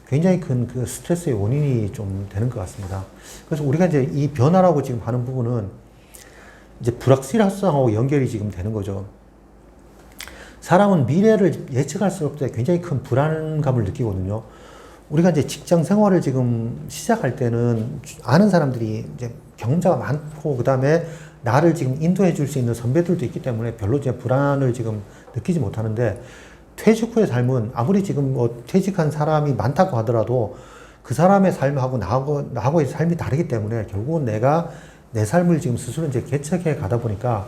굉장히 큰 그 스트레스의 원인이 좀 되는 것 같습니다. 그래서 우리가 이제 이 변화라고 지금 하는 부분은 이제 불확실성하고 연결이 지금 되는 거죠. 사람은 미래를 예측할 수 없을 때 굉장히 큰 불안감을 느끼거든요. 우리가 이제 직장 생활을 지금 시작할 때는 아는 사람들이 이제 경험자가 많고, 그 다음에 나를 지금 인도해 줄 수 있는 선배들도 있기 때문에 별로 이제 불안을 지금 느끼지 못하는데, 퇴직 후의 삶은 아무리 지금 뭐 퇴직한 사람이 많다고 하더라도 그 사람의 삶하고 나하고의 삶이 다르기 때문에 결국은 내가 내 삶을 지금 스스로 이제 개척해 가다 보니까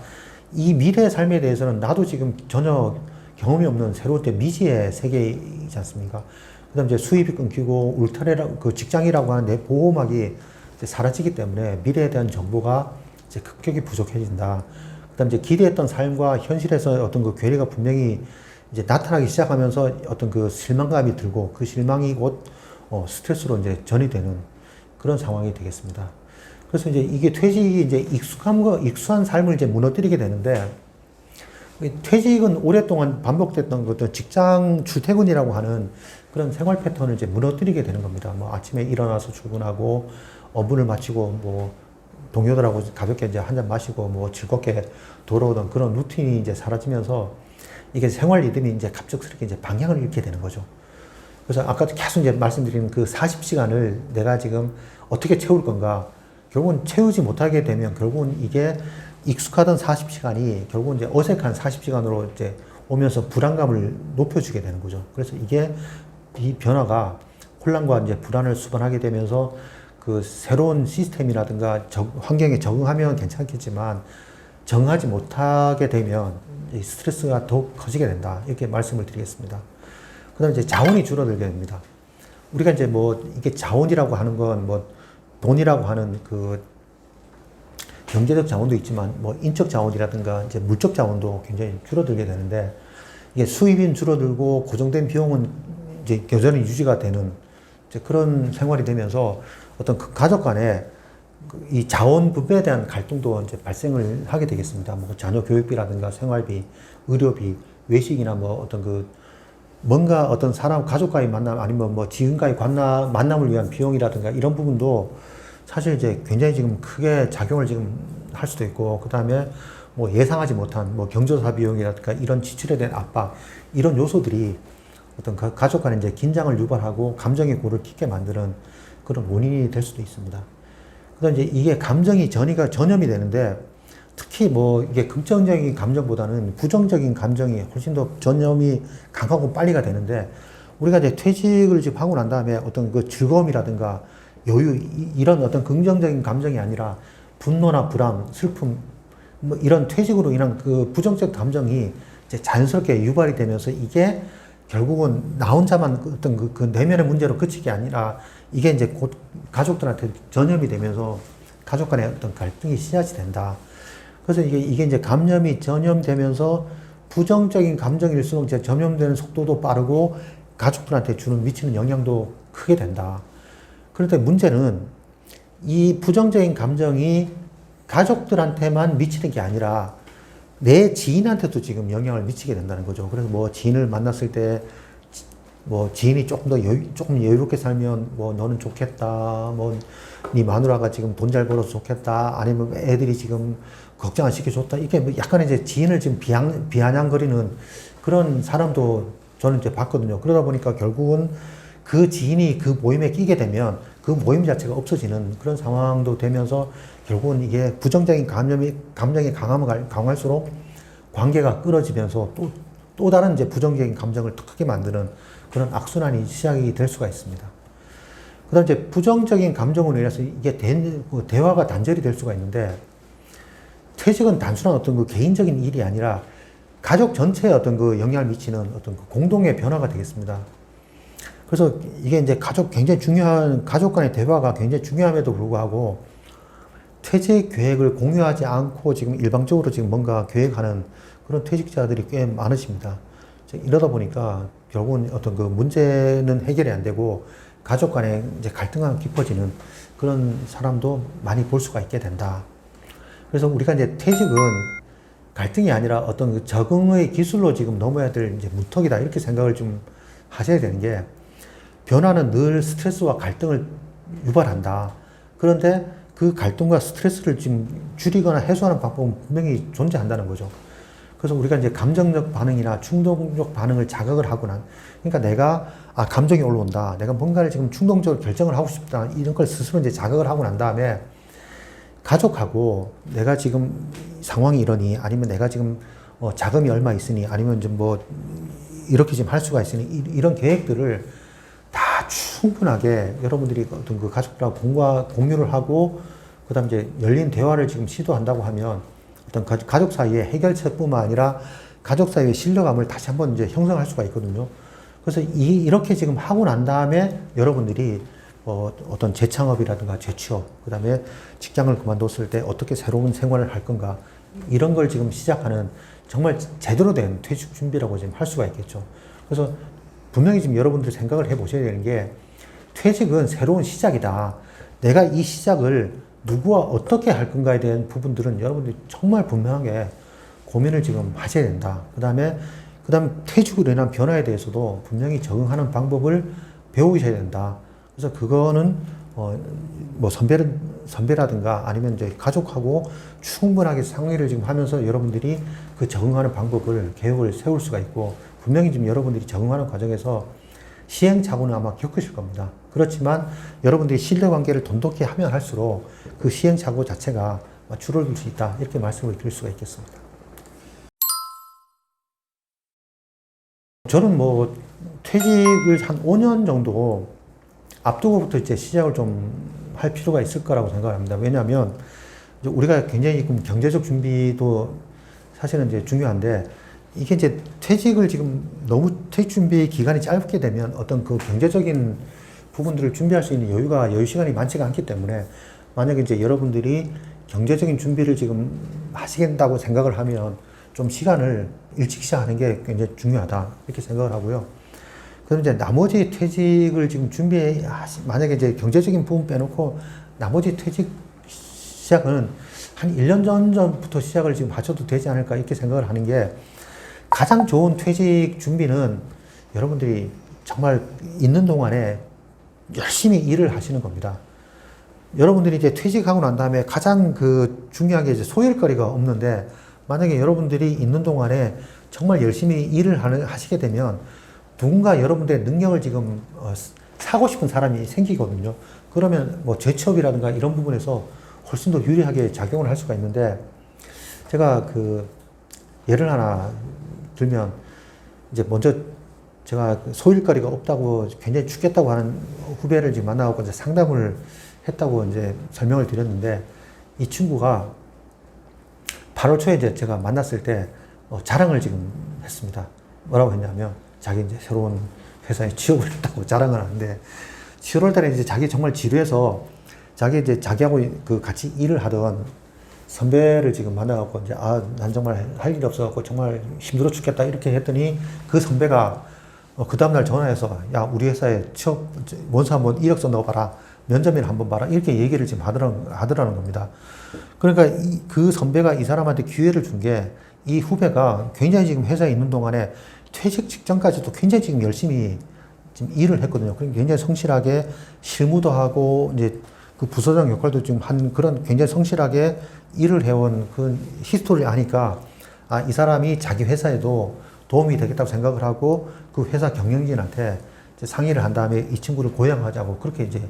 이 미래의 삶에 대해서는 나도 지금 전혀 경험이 없는 새로운 미지의 세계이지 않습니까? 그 다음 이제 수입이 끊기고 울타리라고, 그 직장이라고 하는 내 보호막이 이제 사라지기 때문에 미래에 대한 정보가 이제 급격히 부족해진다. 그 다음 이제 기대했던 삶과 현실에서 어떤 그 괴리가 분명히 이제 나타나기 시작하면서 어떤 그 실망감이 들고 그 실망이 곧 스트레스로 이제 전이되는 그런 상황이 되겠습니다. 그래서 이제 이게 퇴직이 이제 익숙한 삶을 이제 무너뜨리게 되는데, 퇴직은 오랫동안 반복됐던 어떤 직장 출퇴근이라고 하는 그런 생활 패턴을 이제 무너뜨리게 되는 겁니다. 뭐 아침에 일어나서 출근하고 업무를 마치고 뭐 동료들하고 가볍게 이제 한잔 마시고 뭐 즐겁게 돌아오던 그런 루틴이 이제 사라지면서 이게 생활 리듬이 이제 갑작스럽게 이제 방향을 잃게 되는 거죠. 그래서 아까도 계속 이제 말씀드린 그 40시간을 내가 지금 어떻게 채울 건가. 결국은 채우지 못하게 되면 결국은 이게 익숙하던 40시간이 결국은 이제 어색한 40시간으로 이제 오면서 불안감을 높여주게 되는 거죠. 그래서 이게 이 변화가 혼란과 이제 불안을 수반하게 되면서 그 새로운 시스템이라든가 환경에 적응하면 괜찮겠지만 적응하지 못하게 되면 이 스트레스가 더욱 커지게 된다. 이렇게 말씀을 드리겠습니다. 그 다음에 이제 자원이 줄어들게 됩니다. 우리가 이제 뭐 이게 자원이라고 하는 건 뭐 돈이라고 하는 그 경제적 자원도 있지만 뭐 인적 자원이라든가 이제 물적 자원도 굉장히 줄어들게 되는데, 이게 수입은 줄어들고 고정된 비용은 이제 여전히 유지가 되는 이제 그런 생활이 되면서 어떤 그 가족 간에 이 자원 분배에 대한 갈등도 이제 발생을 하게 되겠습니다. 뭐 자녀 교육비라든가 생활비, 의료비, 외식이나 뭐 어떤 그 뭔가 어떤 사람 가족과의 만남 아니면 뭐 지인과의 만남을 위한 비용이라든가 이런 부분도 사실 이제 굉장히 지금 크게 작용을 지금 할 수도 있고, 그 다음에 뭐 예상하지 못한 뭐 경조사 비용이라든가 이런 지출에 대한 압박, 이런 요소들이 어떤 가족 간에 이제 긴장을 유발하고 감정의 골을 깊게 만드는 그런 원인이 될 수도 있습니다. 그다음 이제 이게 감정이 전염이 되는데, 특히 뭐 이게 긍정적인 감정보다는 부정적인 감정이 훨씬 더 전염이 강하고 빨리가 되는데, 우리가 이제 퇴직을 지금 하고 난 다음에 어떤 그 즐거움이라든가 여유, 이런 어떤 긍정적인 감정이 아니라 분노나 불안, 슬픔, 뭐 이런 퇴직으로 인한 그 부정적 감정이 이제 자연스럽게 유발이 되면서 이게 결국은 나 혼자만 어떤 그 내면의 문제로 그치게 아니라 이게 이제 곧 가족들한테 전염이 되면서 가족 간의 어떤 갈등이 씨앗이 된다. 그래서 이게 이제 감염이 전염되면서 부정적인 감정일수록 이제 전염되는 속도도 빠르고 가족들한테 미치는 영향도 크게 된다. 그런데 문제는 이 부정적인 감정이 가족들한테만 미치는 게 아니라 내 지인한테도 지금 영향을 미치게 된다는 거죠. 그래서 뭐 지인을 만났을 때 뭐 지인이 조금 여유롭게 살면 뭐 너는 좋겠다. 뭐 네 마누라가 지금 돈 잘 벌어서 좋겠다. 아니면 애들이 지금 걱정 안 시켜줬다. 이게 뭐 약간 이제 지인을 지금 비아냥거리는 그런 사람도 저는 이제 봤거든요. 그러다 보니까 결국은 그 지인이 그 모임에 끼게 되면 그 모임 자체가 없어지는 그런 상황도 되면서 결국은 이게 부정적인 감정이 강할수록 관계가 끊어지면서 또 다른 이제 부정적인 감정을 더 크게 만드는 그런 악순환이 시작이 될 수가 있습니다. 그 다음 이제 부정적인 감정으로 인해서 이게 대화가 단절이 될 수가 있는데, 퇴직은 단순한 어떤 그 개인적인 일이 아니라 가족 전체에 어떤 그 영향을 미치는 어떤 그 공동의 변화가 되겠습니다. 그래서 이게 이제 가족 간의 대화가 굉장히 중요함에도 불구하고 퇴직 계획을 공유하지 않고 지금 일방적으로 지금 뭔가 계획하는 그런 퇴직자들이 꽤 많으십니다. 이러다 보니까 결국은 어떤 그 문제는 해결이 안 되고 가족 간에 이제 갈등이 깊어지는 그런 사람도 많이 볼 수가 있게 된다. 그래서 우리가 이제 퇴직은 갈등이 아니라 어떤 그 적응의 기술로 지금 넘어야 될 이제 문턱이다. 이렇게 생각을 좀 하셔야 되는 게, 변화는 늘 스트레스와 갈등을 유발한다. 그런데 그 갈등과 스트레스를 지금 줄이거나 해소하는 방법은 분명히 존재한다는 거죠. 그래서 우리가 이제 감정적 반응이나 충동적 반응을 자각을 하고 그러니까 내가 감정이 올라온다. 내가 뭔가를 지금 충동적으로 결정을 하고 싶다. 이런 걸 스스로 이제 자각을 하고 난 다음에 가족하고 내가 지금 상황이 이러니, 아니면 내가 지금 자금이 얼마 있으니, 아니면 좀 뭐 이렇게 지금 할 수가 있으니, 이런 계획들을 다 충분하게 여러분들이 어떤 그 가족들하고 공유를 하고, 그 다음 이제 열린 대화를 지금 시도한다고 하면 어떤 가족 사이의 해결책뿐만 아니라 가족 사이의 신뢰감을 다시 한번 이제 형성할 수가 있거든요. 그래서 이렇게 지금 하고 난 다음에 여러분들이 어떤 재창업이라든가 재취업, 그 다음에 직장을 그만뒀을 때 어떻게 새로운 생활을 할 건가, 이런 걸 지금 시작하는 정말 제대로 된 퇴직 준비라고 지금 할 수가 있겠죠. 그래서 분명히 지금 여러분들이 생각을 해 보셔야 되는 게, 퇴직은 새로운 시작이다. 내가 이 시작을 누구와 어떻게 할 건가에 대한 부분들은 여러분들이 정말 분명하게 고민을 지금 하셔야 된다. 그 다음에 퇴직으로 인한 변화에 대해서도 분명히 적응하는 방법을 배우셔야 된다. 그래서 그거는 뭐 선배라든가 아니면 이제 가족하고 충분하게 상의를 지금 하면서 여러분들이 그 적응하는 방법을 계획을 세울 수가 있고, 분명히 지금 여러분들이 적응하는 과정에서 시행착오는 아마 겪으실 겁니다. 그렇지만 여러분들이 신뢰관계를 돈독히 하면 할수록 그 시행착오 자체가 줄어들 수 있다. 이렇게 말씀을 드릴 수가 있겠습니다. 저는 뭐 퇴직을 한 5년 정도 앞두고부터 이제 시작을 좀 할 필요가 있을 거라고 생각합니다. 왜냐하면 우리가 굉장히 경제적 준비도 사실은 이제 중요한데, 이게 이제 퇴직을 지금 너무 퇴직 준비 기간이 짧게 되면 어떤 그 경제적인 부분들을 준비할 수 있는 여유 시간이 많지가 않기 때문에, 만약에 이제 여러분들이 경제적인 준비를 지금 하시겠다고 생각을 하면 좀 시간을 일찍 시작하는 게 굉장히 중요하다. 이렇게 생각을 하고요. 그럼 이제 나머지 퇴직을 지금 만약에 이제 경제적인 부분 빼놓고 나머지 퇴직 시작은 한 1년 전부터 시작을 지금 하셔도 되지 않을까 이렇게 생각을 하는 게, 가장 좋은 퇴직 준비는 여러분들이 정말 있는 동안에 열심히 일을 하시는 겁니다. 여러분들이 이제 퇴직하고 난 다음에 가장 중요한 게 이제 소일거리가 없는데, 만약에 여러분들이 있는 동안에 정말 열심히 일을 하시게 되면 누군가 여러분들의 능력을 지금 사고 싶은 사람이 생기거든요. 그러면 뭐 재취업이라든가 이런 부분에서 훨씬 더 유리하게 작용을 할 수가 있는데, 제가 예를 하나 들면, 이제 먼저 제가 소일거리가 없다고 굉장히 죽겠다고 하는 후배를 지금 만나고 이제 상담을 했다고 이제 설명을 드렸는데, 이 친구가 8월 초에 이제 제가 만났을 때 자랑을 지금 했습니다. 뭐라고 했냐면, 자기 이제 새로운 회사에 취업을 했다고 자랑을 하는데, 7월 달에 이제 자기 정말 지루해서 자기하고 같이 일을 하던 선배를 지금 만나갖고 이제 난 정말 할 일이 없어갖고 정말 힘들어 죽겠다 이렇게 했더니, 그 선배가 그 다음날 전화해서 야, 우리 회사에 취업 원서 한번 이력서 넣어봐라, 면접이나 한번 봐라, 이렇게 얘기를 지금 하더라는 겁니다. 그러니까 그 선배가 이 사람한테 기회를 준 게, 이 후배가 굉장히 지금 회사에 있는 동안에 퇴직 직전까지도 굉장히 지금 열심히 지금 일을 했거든요. 그러니까 굉장히 성실하게 실무도 하고 이제 그 부서장 역할도 지금 한 그런 굉장히 성실하게 일을 해온 그 히스토리를 아니까, 이 사람이 자기 회사에도 도움이 되겠다고 생각을 하고 그 회사 경영진한테 이제 상의를 한 다음에 이 친구를 고용하자고 그렇게 이제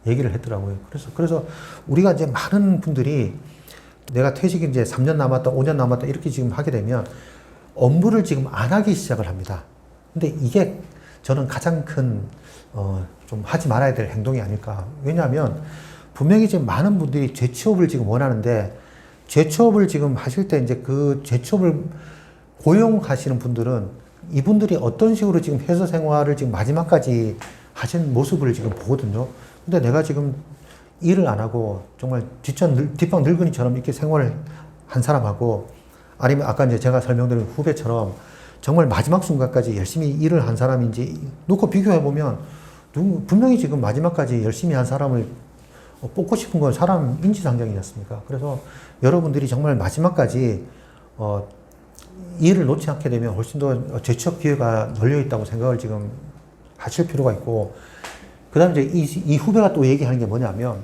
얘기를 했더라고요. 그래서 우리가 이제 많은 분들이 내가 퇴직이 이제 3년 남았다, 5년 남았다 이렇게 지금 하게 되면 업무를 지금 안 하기 시작을 합니다. 근데 이게 저는 가장 큰, 좀 하지 말아야 될 행동이 아닐까. 왜냐하면 분명히 지금 많은 분들이 재취업을 지금 원하는데, 재취업을 지금 하실 때 이제 그 재취업을 고용하시는 분들은 이분들이 어떤 식으로 지금 회사 생활을 지금 마지막까지 하신 모습을 지금 보거든요. 근데 내가 지금 일을 안 하고 정말 뒷방 늙은이처럼 이렇게 생활을 한 사람하고, 아니면 아까 이제 제가 설명드린 후배처럼 정말 마지막 순간까지 열심히 일을 한 사람인지 놓고 비교해보면 분명히 지금 마지막까지 열심히 한 사람을 뽑고 싶은 건 사람 인지상정이지 않습니까? 그래서 여러분들이 정말 마지막까지 일을 놓지 않게 되면 훨씬 더 재취업 기회가 널려 있다고 생각을 지금 하실 필요가 있고, 그 다음에 이제 이 후배가 또 얘기하는 게 뭐냐면,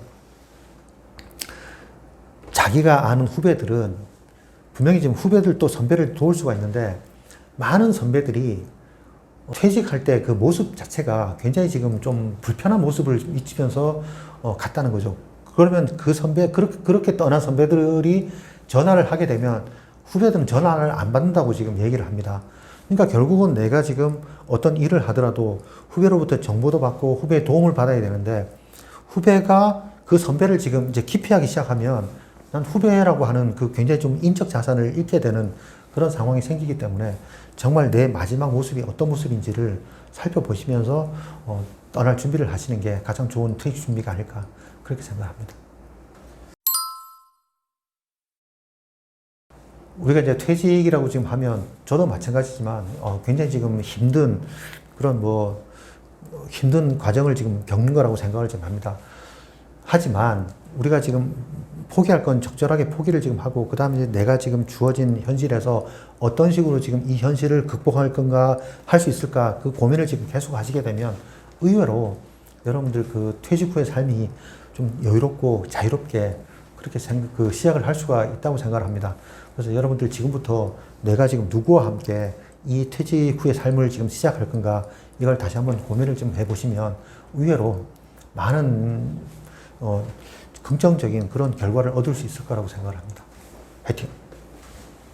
자기가 아는 후배들은 분명히 지금 후배들 또 선배를 도울 수가 있는데, 많은 선배들이 퇴직할 때 그 모습 자체가 굉장히 지금 좀 불편한 모습을 비치면서 갔다는 거죠. 그러면 그렇게 떠난 선배들이 전화를 하게 되면 후배들은 전화를 안 받는다고 지금 얘기를 합니다. 그러니까 결국은 내가 지금 어떤 일을 하더라도 후배로부터 정보도 받고 후배의 도움을 받아야 되는데, 후배가 그 선배를 지금 이제 기피하기 시작하면 난 후배라고 하는 그 굉장히 좀 인적 자산을 잃게 되는 그런 상황이 생기기 때문에 정말 내 마지막 모습이 어떤 모습인지를 살펴보시면서 떠날 준비를 하시는 게 가장 좋은 퇴직 준비가 아닐까 그렇게 생각합니다. 우리가 이제 퇴직이라고 지금 하면 저도 마찬가지지만 굉장히 지금 힘든 그런 힘든 과정을 지금 겪는 거라고 생각을 좀 합니다. 하지만 우리가 지금 포기할 건 적절하게 포기를 지금 하고 그 다음에 내가 지금 주어진 현실에서 어떤 식으로 지금 이 현실을 극복할 건가 할 수 있을까 그 고민을 지금 계속 하시게 되면 의외로 여러분들 그 퇴직 후의 삶이 좀 여유롭고 자유롭게 그렇게 시작을 할 수가 있다고 생각을 합니다. 그래서 여러분들 지금부터 내가 지금 누구와 함께 이 퇴직 후의 삶을 지금 시작할 건가 이걸 다시 한번 고민을 좀 해보시면 의외로 많은 긍정적인 그런 결과를 얻을 수 있을 거라고 생각을 합니다. 화이팅!